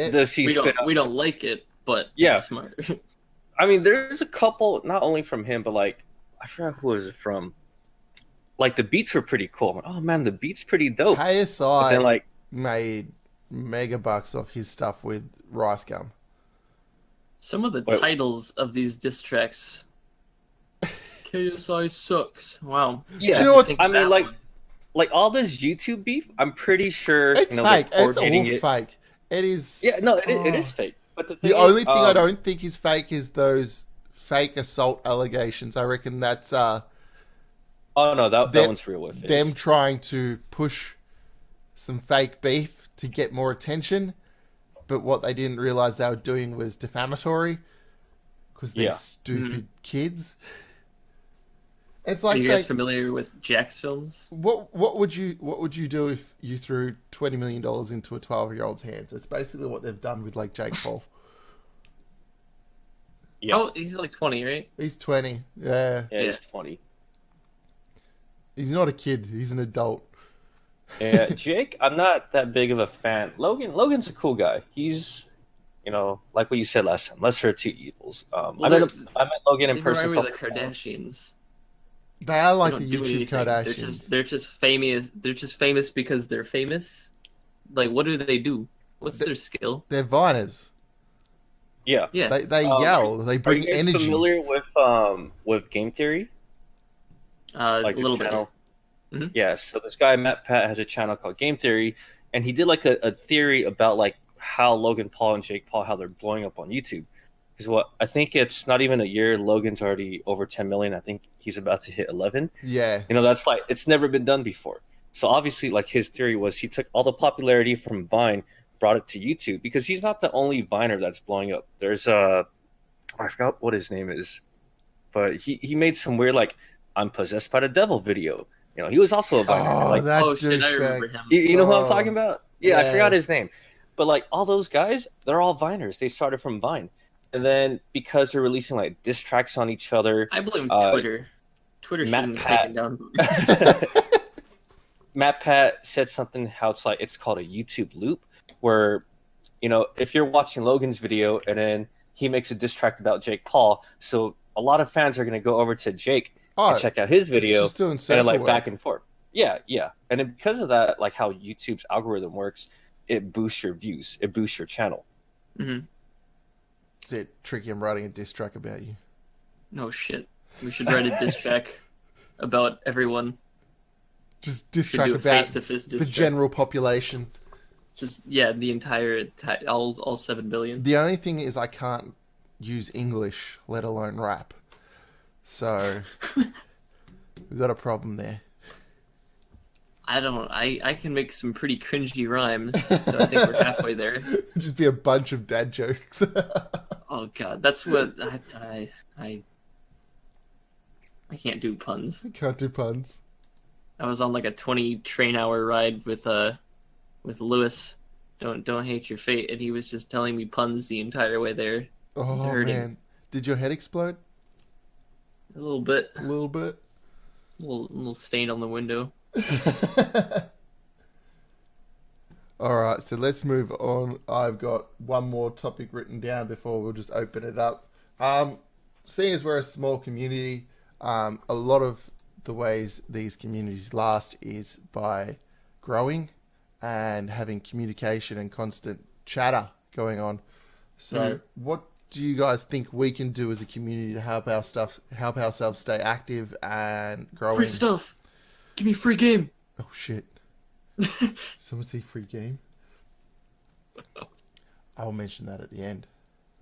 we don't like it, but yeah, it's smart. I mean, there's a couple, not only from him, but like I forgot who it was from. Like the beats were pretty cool. I'm like, oh man, the beats pretty dope. KSI But then, like, made mega bucks off his stuff with Rice Gum. Some of the titles of these diss tracks. KSI sucks. Wow. Yeah, you know what's? I mean, like all this YouTube beef. I'm pretty sure It's fake. It's all it. fake. It is. Yeah, no, it is fake. But the only thing I don't think is fake is those fake assault allegations. I reckon that's oh no, that one's real. With them trying to push some fake beef to get more attention, but what they didn't realize they were doing was defamatory because they're stupid kids. It's like, are you guys familiar with Jack's films? What would you do if you threw $20 million into a 12-year-old's hands? It's basically what they've done with like Jake Paul. Yeah. Oh, he's like 20, right? He's 20. Yeah. Yeah, he's 20. He's not a kid. He's an adult. Yeah, Jake, I'm not that big of a fan. Logan's a cool guy. He's, like what you said last time, lesser of two evils. I met Logan in person. They the Kardashians. They are like they the YouTube Kardashians. They're just famous. They're just famous because they're famous. Like, what do they do? What's their skill? They're viners. Yeah. They yell. They bring energy. Are you familiar with Game Theory? Like a little bit. Mm-hmm. Yeah. So this guy Matt Pat has a channel called Game Theory, and he did like a theory about like how Logan Paul and Jake Paul, how they're blowing up on YouTube. Because I think it's not even a year. Logan's already over 10 million. I think he's about to hit 11. Yeah. That's like, it's never been done before. So obviously, like his theory was he took all the popularity from Vine, brought it to YouTube, because he's not the only Viner that's blowing up. There's I forgot what his name is, but he made some weird like I'm possessed by the devil video. He was also a Viner. Shit, I remember him. You know who I'm talking about? Yeah, I forgot his name. But like all those guys, they're all Viners. They started from Vine. And then because they're releasing like diss tracks on each other, I blame Twitter. Twitter shouldn't have taken down. Matt Pat said something how it's called a YouTube loop, where if you're watching Logan's video and then he makes a diss track about Jake Paul, so a lot of fans are going to go over to Jake and check out his video and then, like back and forth. Yeah, and then because of that, like how YouTube's algorithm works, it boosts your views, it boosts your channel. Mm-hmm. Is it tricky? I'm writing a diss track about you. No shit. We should write a diss track about everyone. Just diss track about the general population. Just the entire all 7 billion. The only thing is I can't use English, let alone rap. So we've got a problem there. I can make some pretty cringy rhymes, so I think we're halfway there. Just be a bunch of dad jokes. Oh god, that's what I can't do puns. You can't do puns. I was on like a 20 train hour ride with Lewis. Don't hate your fate, and he was just telling me puns the entire way there. It was Oh hurting. man, did your head explode? A little bit, A little bit. little stain on the window. All right, so let's move on. I've got one more topic written down before we'll just open it up. Seeing as we're a small community, a lot of the ways these communities last is by growing and having communication and constant chatter going on. So, what do you guys think we can do as a community to help ourselves stay active and growing? Free stuff. Give me free game. Oh shit! Someone say free game. I'll mention that at the end.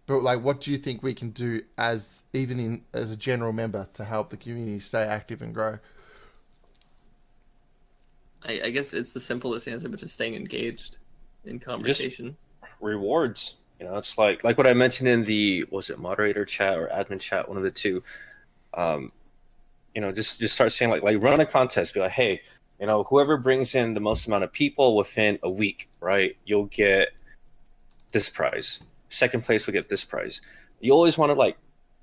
But like, what do you think we can do as a general member to help the community stay active and grow? I guess it's the simplest answer, but just staying engaged in conversation. Just rewards. You know, it's like what I mentioned in the moderator chat or admin chat, one of the two. You know, just start saying like run a contest. Be like, hey, you know, whoever brings in the most amount of people within a week, right? You'll get this prize. Second place will get this prize. You always want to like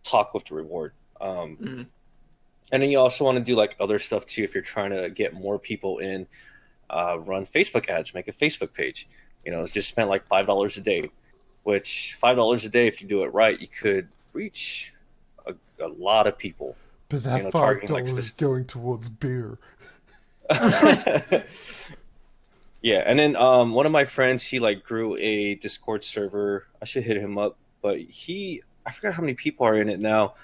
talk with the reward. And then you also want to do like other stuff too. If you're trying to get more people in, run Facebook ads, make a Facebook page. You know, it's just spend like $5 a day, which $5 a day, if you do it right, you could reach a lot of people. But that $5 is going towards beer. Yeah, and then one of my friends, he like grew a Discord server. I should hit him up, but I forgot how many people are in it now.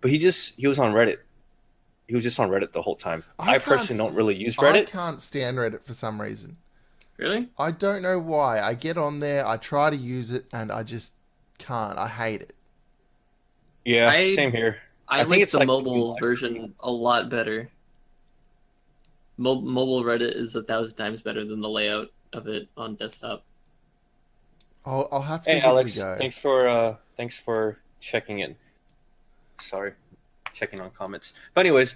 But he was on Reddit. He was just on Reddit the whole time. I personally don't really use Reddit. I can't stand Reddit for some reason. Really? I don't know why. I get on there, I try to use it, and I just can't. I hate it. Yeah, same here. I think it's the mobile version a lot better. Mobile Reddit is 1,000 times better than the layout of it on desktop. I'll have to give Alex, it a go. Thanks for checking in. Sorry, checking on comments. But anyways,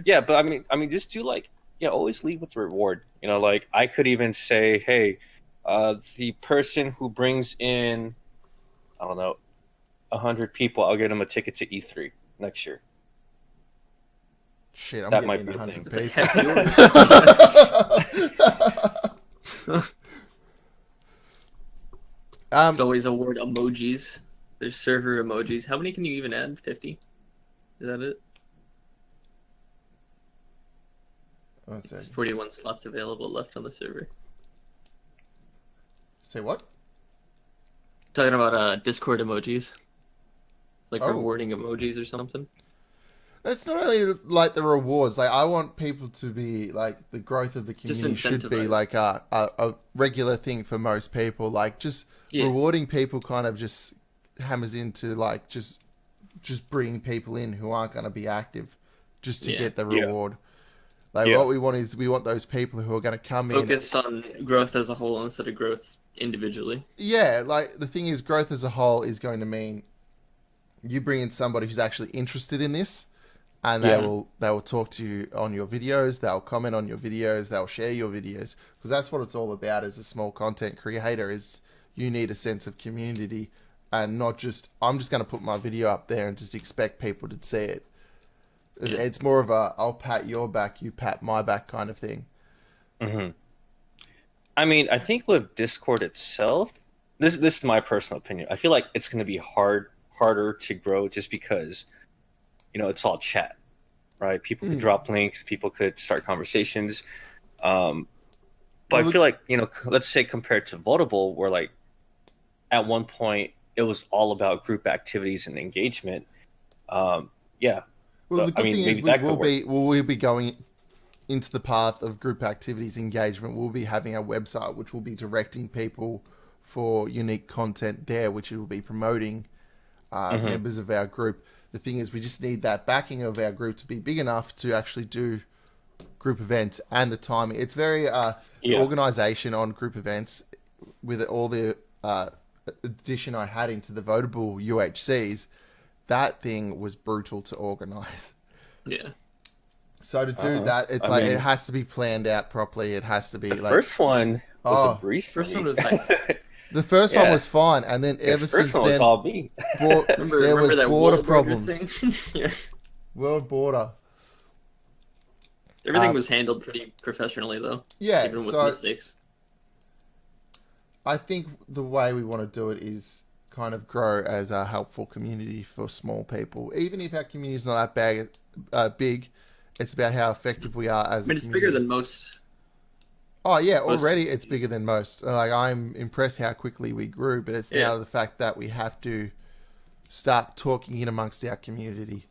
yeah. But I mean, just do always lead with the reward. You know, like I could even say, hey, the person who brings in, I don't know, 100 people, I'll get them a ticket to E3 next year. Shit, I'm that getting might be 100 people. Could always award emojis. There's server emojis. How many can you even add? 50? Is that it? There's 41 slots available left on the server. Say what? Talking about Discord emojis. Like rewarding emojis or something. It's not really like the rewards. Like I want people to be like the growth of the community should be like a regular thing for most people. Like just rewarding people kind of just hammers into like just bringing people in who aren't going to be active just to get the reward. Like what we want is we want those people who are going to come Focus on growth as a whole instead of growth individually. Yeah, like the thing is growth as a whole is going to mean you bring in somebody who's actually interested in this. And they will talk to you on your videos. They'll comment on your videos. They'll share your videos because that's what it's all about. As a small content creator, is you need a sense of community and not just I'm just going to put my video up there and just expect people to see it. It's more of a I'll pat your back, you pat my back kind of thing. Mm-hmm. I mean, I think with Discord itself, this is my personal opinion. I feel like it's going to be harder to grow just because. You know, it's all chat, right? People could drop links, people could start conversations. But I feel like, you know, let's say compared to Votable, where like at one point it was all about group activities and engagement. Well, the good thing is we'll be going into the path of group activities engagement. We'll be having a website which will be directing people for unique content there, which it will be promoting members of our group. The thing is, we just need that backing of our group to be big enough to actually do group events and the timing. It's very organization on group events with all the addition I had into the votable UHCs. That thing was brutal to organize. Yeah. So to do that, it's it has to be planned out properly. It has to be the first one was a breeze for First me. one was nice. The first one was fine, and then ever since first one was then, all me. there was that border world problems. thing? Yeah. World border. Everything was handled pretty professionally, though. Yeah, even with so mistakes. I think the way we want to do it is kind of grow as a helpful community for small people. Even if our community is not that big, it's about how effective we are as a community. It's bigger than most. Oh yeah, already it's bigger than most. Like, I'm impressed how quickly we grew, but it's now the fact that we have to start talking in amongst our community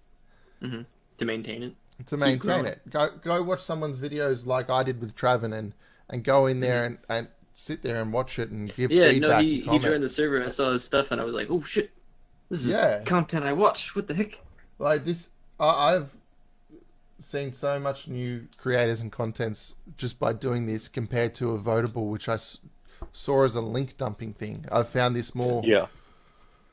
To maintain it. To maintain it. Go watch someone's videos like I did with Traven and go in there and sit there and watch it and give feedback. Yeah, no, he and comment. joined the server. I saw his stuff and I was like, oh shit, this is content I watch. What the heck? Like this, I've seen so much new creators and contents just by doing this compared to a votable, which I saw as a link dumping thing. I've found this more. Yeah,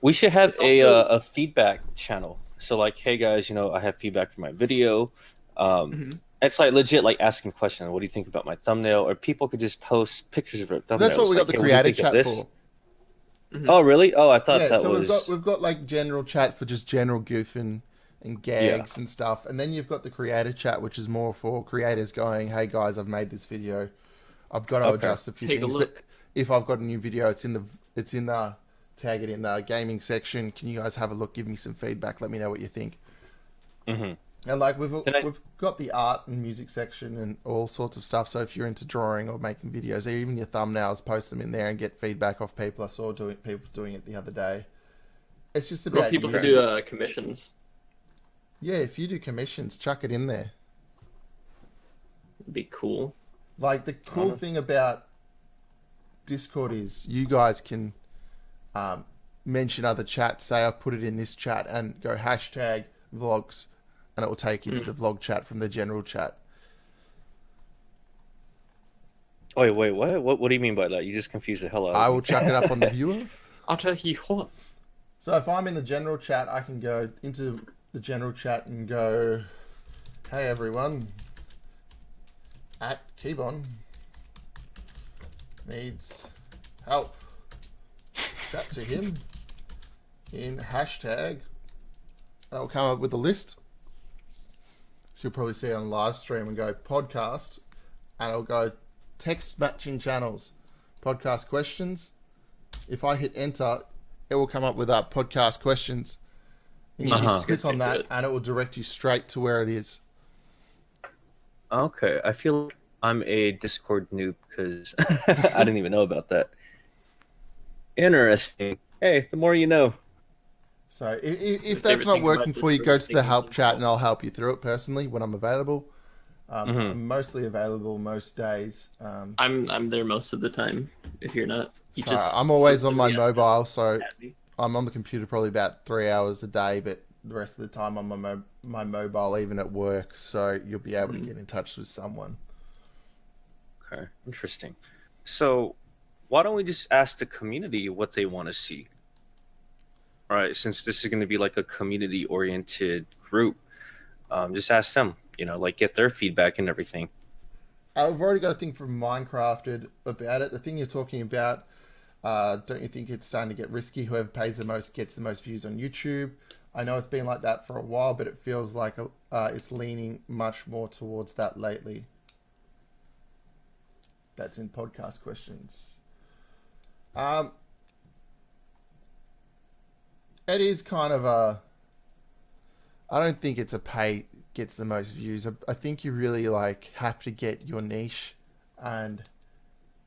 we should have a feedback channel. So like, hey guys, I have feedback for my video. It's like legit, like asking questions. What do you think about my thumbnail? Or people could just post pictures of their thumbnails. That's what we got like, the creator chat for. Oh really? Oh, I thought that so was. we've got like general chat for just general goof and gags and stuff, and then you've got the creator chat, which is more for creators going, "Hey guys, I've made this video. I've got to adjust a few things. But if I've got a new video, it's in the tag it in the gaming section. Can you guys have a look? Give me some feedback. Let me know what you think." And like we've got the art and music section and all sorts of stuff. So if you're into drawing or making videos, even your thumbnails, post them in there and get feedback off people. I saw people doing it the other day. It's just about people who do commissions. Yeah, if you do commissions, chuck it in there. It'd be cool. Like, the cool thing about Discord is you guys can mention other chats. Say I've put it in this chat and go hashtag vlogs, and it will take you to the vlog chat from the general chat. Wait, what? What do you mean by that? You just confused the hell out of me. I will chuck it up on the viewer. I'll tell you what. So if I'm in the general chat, I can go into the general chat and go, "Hey everyone, at Keybon needs help. Chat to him in hashtag." I'll come up with a list. So you'll probably see it on live stream and go podcast, and it'll go text matching channels, podcast questions. If I hit enter, it will come up with podcast questions. You can just click on that, and it will direct you straight to where it is. Okay, I feel like I'm a Discord noob because I didn't even know about that. Interesting. Hey, the more you know. So if that's not working for you, go to the help chat, and I'll help you through it personally when I'm available. I'm mostly available most days. I'm there most of the time. If you're not, I'm always on my mobile, so I'm on the computer probably about 3 hours a day, but the rest of the time I'm on my mobile, even at work, so you'll be able to get in touch with someone. Okay, interesting. So why don't we just ask the community what they want to see? All right, since this is going to be like a community-oriented group, just ask them, like get their feedback and everything. I've already got a thing from Minecrafted about it. The thing you're talking about, don't you think it's starting to get risky? Whoever pays the most gets the most views on YouTube. I know it's been like that for a while, but it feels like it's leaning much more towards that lately. That's in podcast questions. It is kind of I don't think it's a pay gets the most views. I think you really have to get your niche, and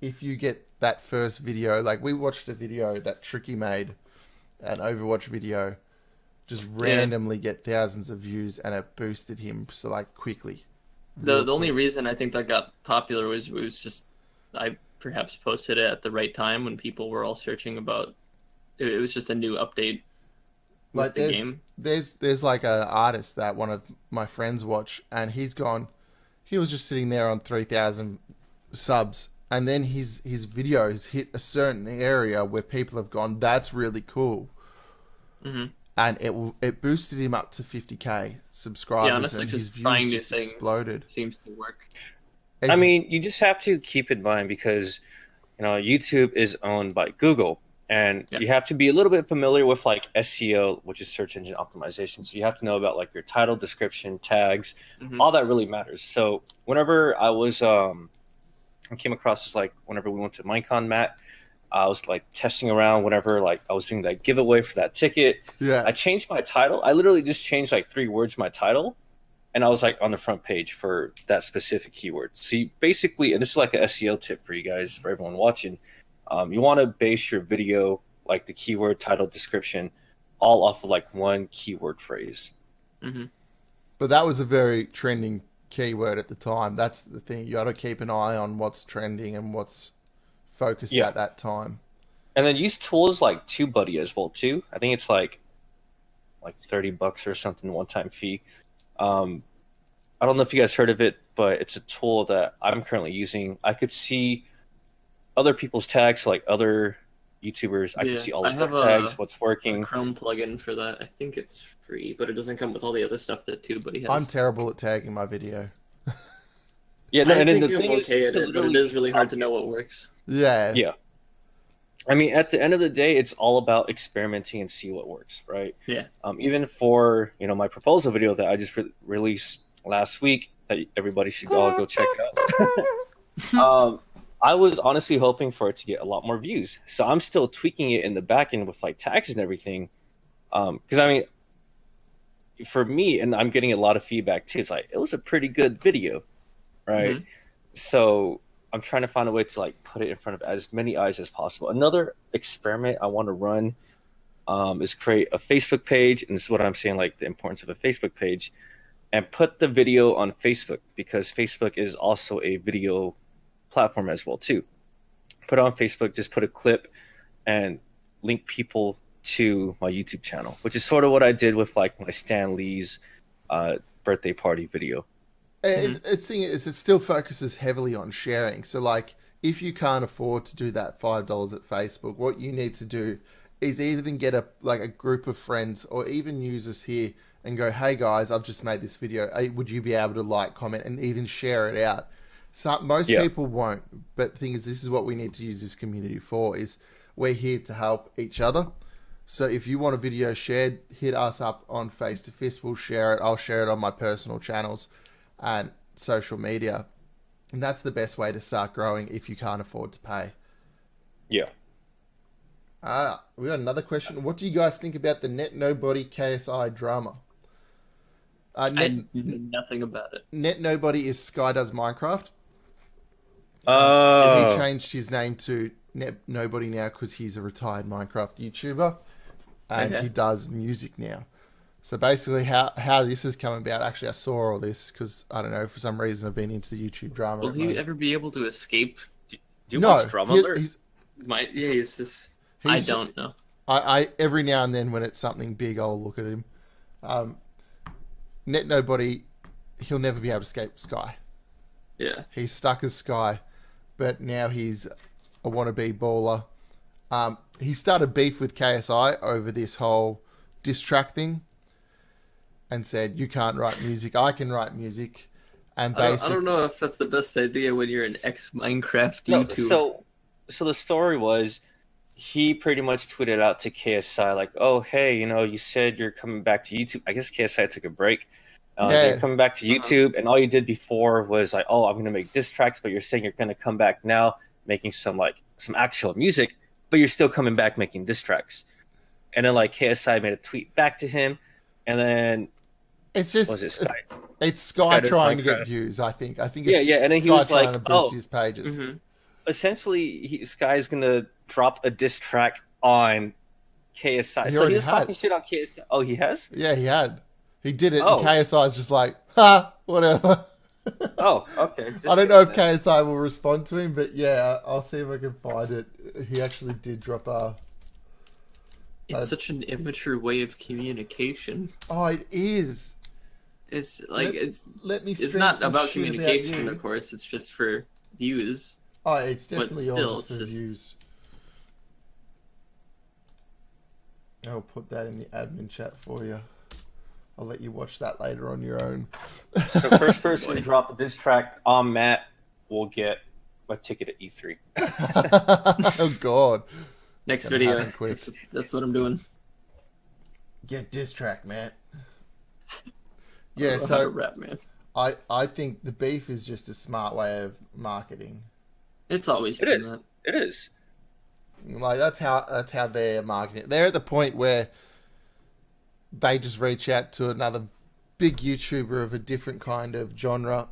if you get that first video, like we watched a video that Tricky made, an Overwatch video, just randomly get thousands of views, and it boosted him quickly. The only reason I think that got popular was just I perhaps posted it at the right time when people were all searching about. It was just a new update. Like there's like an artist that one of my friends watch, and he was just sitting there on 3,000 subs, and then his videos hit a certain area where people have gone, "That's really cool." and it boosted him up to 50k subscribers, Yeah, honestly, and his just trying views new just things exploded. seems to work. I mean, you just have to keep in mind because YouTube is owned by Google, and you have to be a little bit familiar with like SEO, which is search engine optimization. So you have to know about like your title, description, tags, all that really matters. So whenever I was I came across this, like whenever we went to Minecon, Matt, I was like testing around whenever like I was doing that giveaway for that ticket. Yeah. I changed my title. I literally just changed like 3 words in my title, and I was like on the front page for that specific keyword. See, basically, and this is like an SEO tip for you guys, for everyone watching. You want to base your video, like the keyword, title, description, all off of like one keyword phrase. Mm-hmm. But that was a very trending keyword at the time. That's the thing. You got to keep an eye on what's trending and what's focused at that time. And then use tools like TubeBuddy as well too. I think it's like $30 or something, one-time fee. I don't know if you guys heard of it, but it's a tool that I'm currently using. I could see other people's tags, like other YouTubers. I could see all of their tags, what's working. A Chrome plugin for that. I think it's free, but it doesn't come with all the other stuff that TubeBuddy has. I'm terrible at tagging my video. Yeah, no, I and then think the I'm thing okay is, at it, but it is really hard to know what works. Yeah. Yeah. I mean, at the end of the day, it's all about experimenting and see what works, right? Yeah. Even for my proposal video that I just released last week, that everybody should all go check out. I was honestly hoping for it to get a lot more views, so I'm still tweaking it in the back end with like tags and everything. Because I mean, for me, and I'm getting a lot of feedback too. It's like it was a pretty good video, right? Mm-hmm. So I'm trying to find a way to like put it in front of as many eyes as possible. Another experiment I want to run is create a Facebook page, and this is what I'm saying, like the importance of a Facebook page, and put the video on Facebook, because Facebook is also a video platform as well too. Put it on Facebook, just put a clip and link people to my YouTube channel, which is sort of what I did with like my Stan Lee's birthday party video. Its thing is, it still focuses heavily on sharing. So, like, if you can't afford to do that $5 at Facebook, what you need to do is either get a group of friends or even users here and go, "Hey guys, I've just made this video. Would you be able to like, comment, and even share it out?" Most people won't. But the thing is, this is what we need to use this community for. Is we're here to help each other. So if you want a video shared, hit us up on Face to Fist. We'll share it. I'll share it on my personal channels and social media, and that's the best way to start growing if you can't afford to pay. Yeah. We got another question. What do you guys think about the Net Nobody KSI drama? I knew nothing about it. Net Nobody is Sky Does Minecraft. He changed his name to Net Nobody now because he's a retired Minecraft YouTuber, and he does music now. So basically how this has come about, actually I saw all this because, I don't know, for some reason I've been into the YouTube drama. Will he ever be able to escape? Do you watch Drama Alert? He's just... I don't know. I every now and then when it's something big, I'll look at him. Net Nobody, he'll never be able to escape Sky. Yeah. He's stuck as Sky, but now he's a wannabe baller. He started beef with KSI over this whole Disstracks thing, and said, "You can't write music, I can write music." And I don't know if that's the best idea when you're an ex-Minecraft YouTuber. So the story was, he pretty much tweeted out to KSI like, "Oh, hey, you said you're coming back to YouTube." I guess KSI took a break. So you're coming back to YouTube, and all you did before was like, "Oh, I'm going to make diss tracks," but you're saying you're going to come back now making some actual music, but you're still coming back making diss tracks. And then like KSI made a tweet back to him, and then it's just it's Sky trying to get views. I think it's and then Sky he was trying like, to boost his pages. Mm-hmm. Essentially, Sky's gonna drop a diss track on KSI. So he was talking shit on KSI. Oh, he has? Yeah, he had. He did it, and KSI's just like, "Ha, whatever." Oh, okay. I don't know if KSI will respond to him, but yeah, I'll see if I can find it. He actually did drop a... It's such an immature way of communication. Oh, it is. It's like it's not some about shit communication, of course. It's just for views. Oh, it's definitely still, all just for views. I'll put that in the admin chat for you. I'll let you watch that later on your own. So first person to drop a diss track on Matt will get a ticket to E3. Oh God! Next Gonna video. happen quick. That's what I'm doing. Get diss track, man. I Yeah, don't know how to so rap, man. I think the beef is just a smart way of marketing. It's always It been is. that. It is. Like that's how they're marketing it. They're at the point where they just reach out to another big YouTuber of a different kind of genre,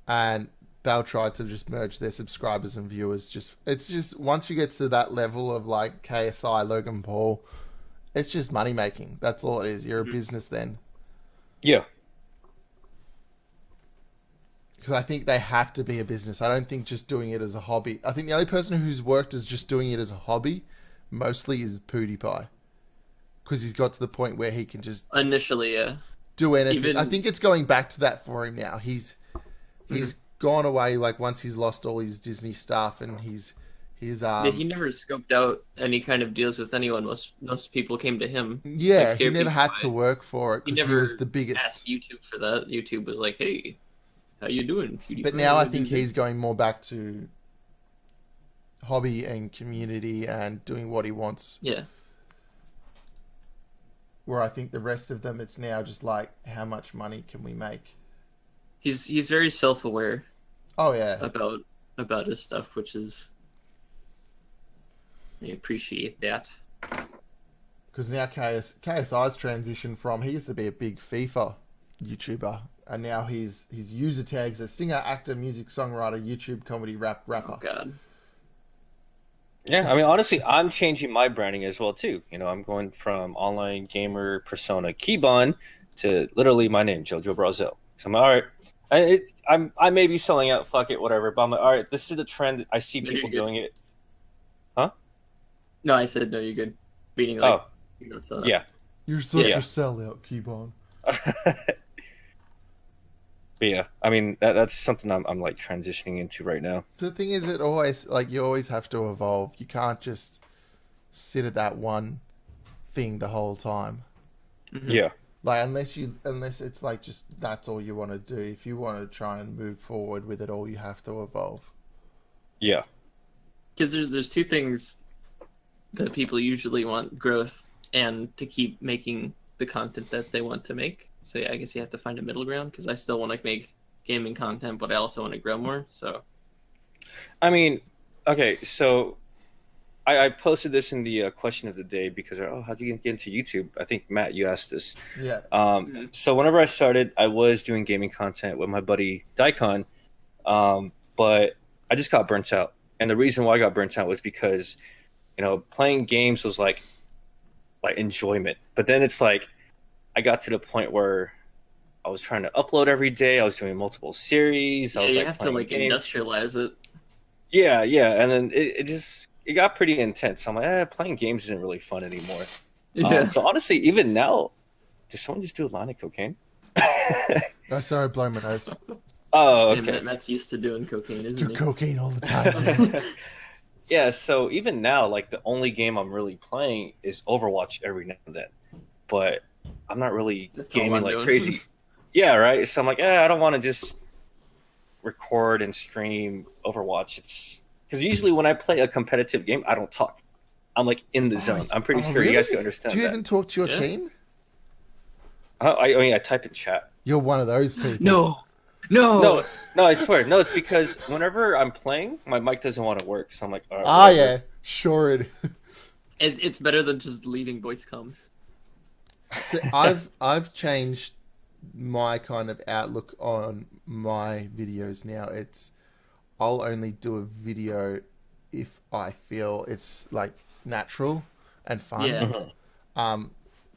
and they'll try to just merge their subscribers and viewers. It's just once you get to that level of like KSI, Logan Paul, it's just money making. That's all it is. You're a business then. Yeah. Because I think they have to be a business. I don't think just doing it as a hobby. I think the only person who's worked as just doing it as a hobby mostly is PewDiePie. Because he's got to the point where he can just Initially, yeah. do anything. Even- I think it's going back to that for him now. He's gone away like once he's lost all his Disney stuff and he's Yeah, he never scoped out any kind of deals with anyone. Most people came to him. yeah, like, he scared never people had by to it. work for it He because he never was the biggest. asked YouTube for that. YouTube was like, "Hey, how you doing, PewDiePie? But now I Wanna think do he's this?" going more back to hobby and community and doing what he wants. Yeah, Where I think the rest of them, it's now just like, how much money can we make? he's very self-aware Oh yeah, about his stuff, which is I appreciate that. because now KSI's transitioned from he used to be a big FIFA YouTuber, and now his user tags are singer, actor, music, songwriter, YouTube, comedy, rapper. Oh God, Yeah, I mean, honestly, I'm changing my branding as well too. You know, I'm going from online gamer persona Keybon to literally my name, Jojo Brazil. So I'm all right. I may be selling out, fuck it, whatever. But I'm like, all right, this is the trend. I see No, people you're good. doing it. Huh? no, I said no. You're good. Meaning like, Oh, it's, yeah. You're such Yeah. a sellout, Keybon. But yeah, I mean, that's something I'm like transitioning into right now. The thing is, it always like you always have to evolve. You can't just sit at that one thing the whole time. Mhm. Yeah. Like unless it's like just that's all you want to do. If you want to try and move forward with it all, you have to evolve. Yeah. Because there's two things that people usually want: growth and to keep making the content that they want to make. So yeah, I guess you have to find a middle ground. Because I still want to make gaming content, but I also want to grow more. So I mean, okay, so I posted this in the question of the day because, how'd you get into YouTube? I think, Matt, you asked this. Yeah. So whenever I started, I was doing gaming content with my buddy Daikon, but I just got burnt out. And the reason why I got burnt out was because, you know, playing games was like enjoyment. But then it's like I got to the point where I was trying to upload every day. I was doing multiple series. I yeah, was you like have to playing like games. industrialize it. Yeah, and then it got pretty intense. I'm like, playing games isn't really fun anymore. Yeah. So honestly, even now, did someone just do a line of cocaine? I sorry, blow my nose. Oh, And okay. Matt's used to doing cocaine, isn't Do he? cocaine all the time. Man. Yeah, so even now, like the only game I'm really playing is Overwatch every now and then. But I'm not really That's all gaming I'm like doing. crazy. Yeah, right? So I'm like, I don't want to just record and stream Overwatch. It's because usually when I play a competitive game, I don't talk. I'm like in the zone. I'm pretty sure you guys can understand Do you that. even talk to your Yeah. team? I mean, I type in chat. You're one of those people. No. No, I swear. No, it's because whenever I'm playing, my mic doesn't want to work. So I'm like, all right. Ah, whatever. yeah, sure it. It's better than just leaving voice comms. So I've changed my kind of outlook on my videos now. It's I'll only do a video if I feel it's like natural and fun. Yeah.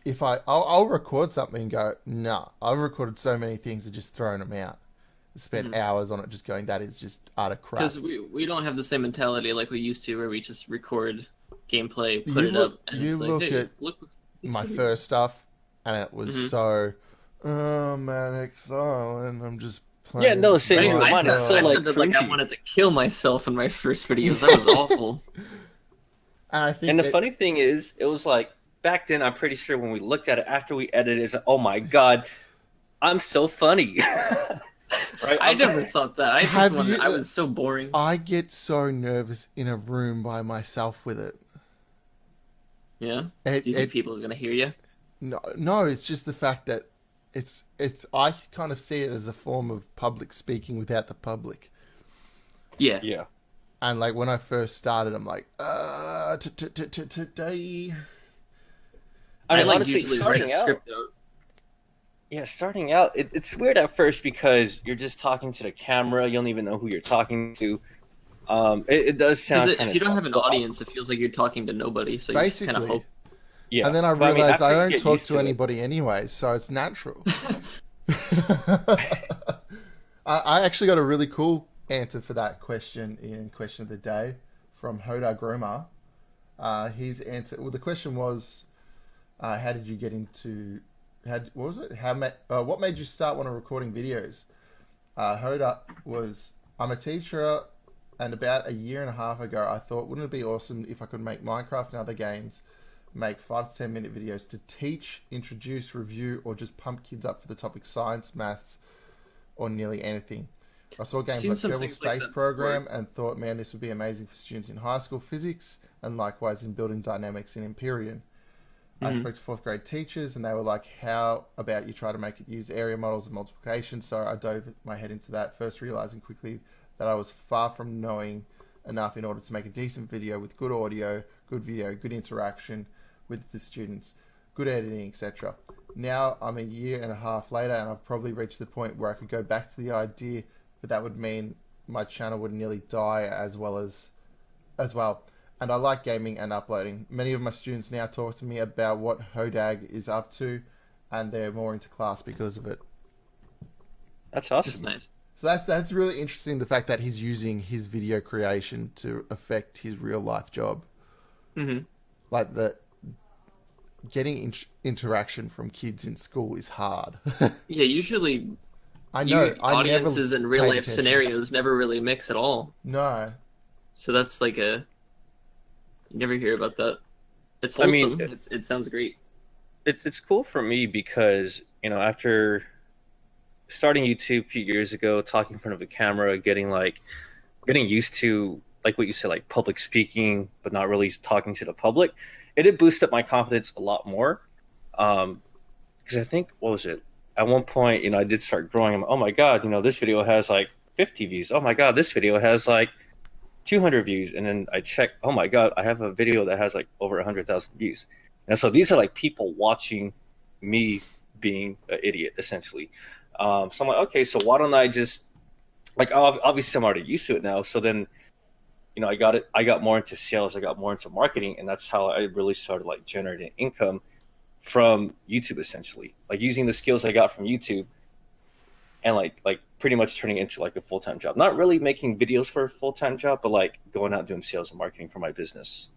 If I'll record something and go, nah, I've recorded so many things and just thrown them out. Spent hours on it just going, that is just utter crap. Because we don't have the same mentality like we used to, where we just record gameplay, put You it look- up, and you it's like, look hey, at look this My video. first stuff, and it was so, oh man, exile, I'm just playing. Yeah, no, same Right, here. I Mine is said- so I like said that like I cringy. wanted to kill myself in my first videos. That was awful. And I think And the funny thing is, it was like back then. I'm pretty sure when we looked at it after we edited, it's like, oh my god, I'm so funny. Right? I never thought that. I just Have wanted. you- I was so boring. I get so nervous in a room by myself with it. Yeah. Do you think people are gonna hear you? No, it's just the fact that it's. I kind of see it as a form of public speaking without the public. Yeah. Yeah. And like when I first started, I'm like, today. I mean, like honestly, usually write a script out. Yeah, starting out, it's weird at first because you're just talking to the camera. You don't even know who you're talking to. It does sound Because if you don't have an audience, it feels like you're talking to nobody. So you just kind of Basically. hope. Yeah. And then I But realized after I you don't get talk used to it- anybody anyway, so it's natural. I actually got a really cool answer for that question in Question of the Day from Hoda Groma. His answer, well, the question was, how did you get into, what was it? What made you start one of recording videos? Hoda was, I'm a teacher, and about a year and a half ago, I thought, wouldn't it be awesome if I could make Minecraft and other games, make 5 to 10 minute videos to teach, introduce, review, or just pump kids up for the topic science, maths, or nearly anything. I saw games Seen like some Kerbal things like Space that Program and thought, man, this would be amazing for students in high school physics and likewise in building dynamics in Empyrean. I spoke to 4th grade teachers and they were like, how about you try to make it use area models and multiplication? So I dove my head into that, first realizing quickly that I was far from knowing enough in order to make a decent video with good audio, good video, good interaction with the students, good editing, etc. Now I'm a year and a half later and I've probably reached the point where I could go back to the idea, but that would mean my channel would nearly die as well. And I like gaming and uploading. Many of my students now talk to me about what Hodag is up to, and they're more into class because of it. That's That's awesome. nice. So that's really interesting, the fact that he's using his video creation to affect his real life job. Mm-hmm. Like getting interaction from kids in school is hard. Yeah, usually I know. audiences and real paid life attention. scenarios never really mix at all. No. So that's like you never hear about that. It's I mean, wholesome. It sounds great. It's cool for me because, after starting YouTube a few years ago, talking in front of a camera, getting used to, like what you said, like public speaking, but not really talking to the public, it did boost up my confidence a lot more. Because I think, what was it? At one point, I did start growing. I'm, oh my God, this video has like 50 views. Oh my God, this video has like 200 views. And then I check, oh my God, I have a video that has like over 100,000 views. And so these are like people watching me being an idiot, essentially. So I'm like, okay, so why don't I just, like, obviously I'm already used to it now. So then, I got more into sales, I got more into marketing, and that's how I really started like generating income from YouTube, essentially, like using the skills I got from YouTube and like pretty much turning it into like a full-time job. Not really making videos for a full-time job, but like going out doing sales and marketing for my business.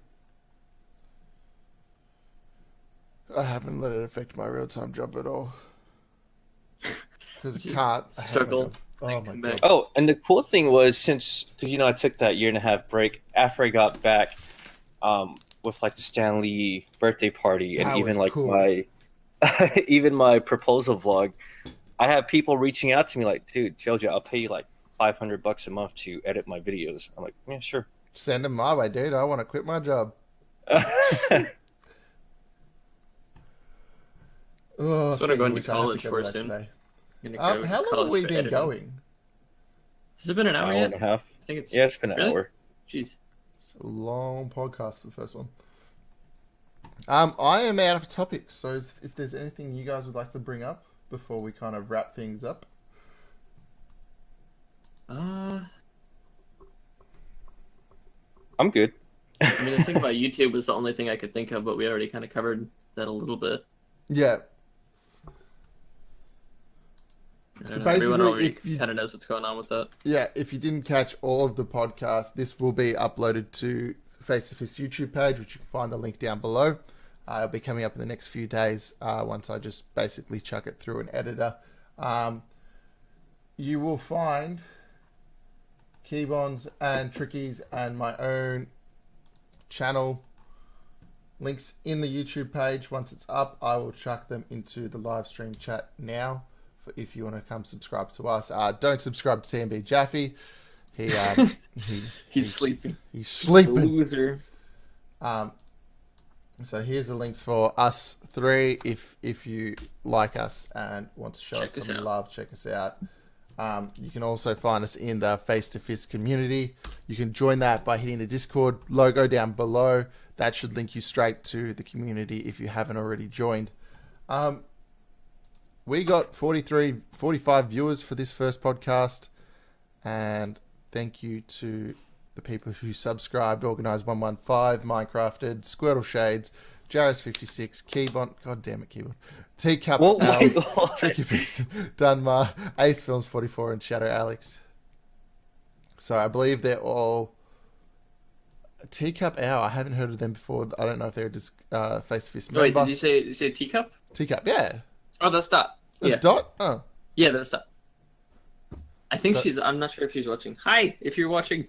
I haven't let it affect my real-time job at all. Because it Just can't. struggle. Oh my God. Oh, and the cool thing was, because I took that 1.5-year break after I got back, with like the Stanley birthday party and That even was like cool. my even my proposal vlog, I have people reaching out to me like, dude, Jojo, I'll pay you like $500 a month to edit my videos. I'm like, yeah, sure. Send them my way, dude. I want to quit my job. Oh, That's what I'm going to speaking of which, I have college go for that soon. today. I'm gonna go to How long have college we for been editing. going? Has it been an hour Hour yet? and a half. I think it's Yeah, it's been an Really? hour. Jeez. It's a long podcast for the first one. I am out of topics, so if there's anything you guys would like to bring up before we kind of wrap things up. I'm good. I mean, the thing about YouTube was the only thing I could think of, but we already kind of covered that a little bit. Yeah. I So don't know, everyone basically, already if you- kind of knows what's going on with that. Yeah, if you didn't catch all of the podcast, this will be uploaded to Face to Face YouTube page, which you can find the link down below. It'll be coming up in the next few days once I just basically chuck it through an editor. You will find Keybonds and Trickies and my own channel Links in the YouTube page. Once it's up, I will chuck them into the live stream chat now. If you want to come subscribe to us, don't subscribe to TMB Jaffe. He's sleeping. He's sleeping. Loser. So here's the links for us three. If you like us and want to show us some love, check us out. You can also find us in the Face to Fist community. You can join that by hitting the Discord logo down below. That should link you straight to the community if you haven't already joined. We got 45 viewers for this first podcast. And thank you to the people who subscribed: Organized 115, Minecrafted, Squirtle Shades, Jairus56, Keybond, god damn it, Keybond, Teacup, Tricky Beast, Dunmar, Ace Films 44, and Shadow Alex. So I believe they're all Teacup Owl. I haven't heard of them before. I don't know if they're just Face to Fist member. Wait, did you say Teacup? Teacup, yeah. Oh, that's Dot. That's Dot? Oh. Yeah, that's Dot. I think I'm not sure if she's watching. Hi, if you're watching.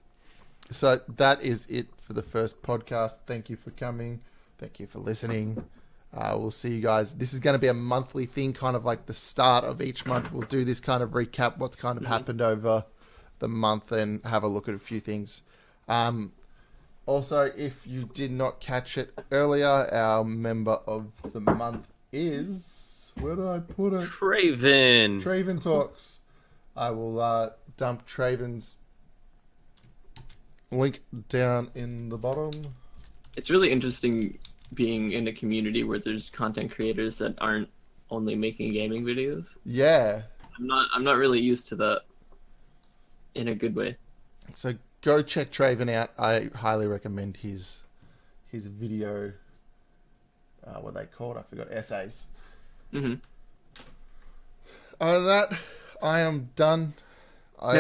So that is it for the first podcast. Thank you for coming. Thank you for listening. We'll see you guys. This is going to be a monthly thing, kind of like the start of each month. We'll do this kind of recap, what's kind of happened over the month, and have a look at a few things. Also, if you did not catch it earlier, our member of the month is... Where did I put it? Traven. Traven Talks. I will dump Traven's link down in the bottom. It's really interesting being in a community where there's content creators that aren't only making gaming videos. Yeah. I'm not really used to that in a good way. So go check Traven out. I highly recommend his video. What they called? I forgot. Essays. Mm-hmm. Other than that, I am done.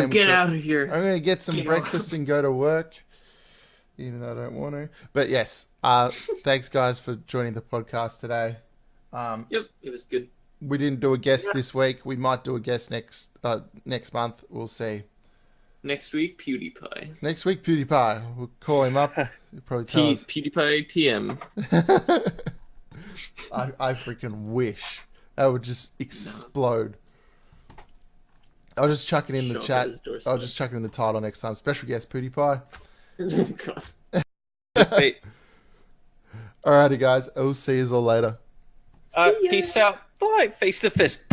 Get out of here. I'm going to get some breakfast and go to work, even though I don't want to. But yes, thanks guys for joining the podcast today. Yep, it was good. We didn't do a guest this week. We might do a guest next month. We'll see. Next week, PewDiePie. Next week, PewDiePie. We'll call him up. He'll probably tell us. PewDiePie TM. I freaking wish. That would just explode. I'll just chuck it in the chat. I'll just chuck it in the title next time. Special guest PewDiePie. Alrighty, guys. I will see you all later. Peace out. Bye. Face to Fist.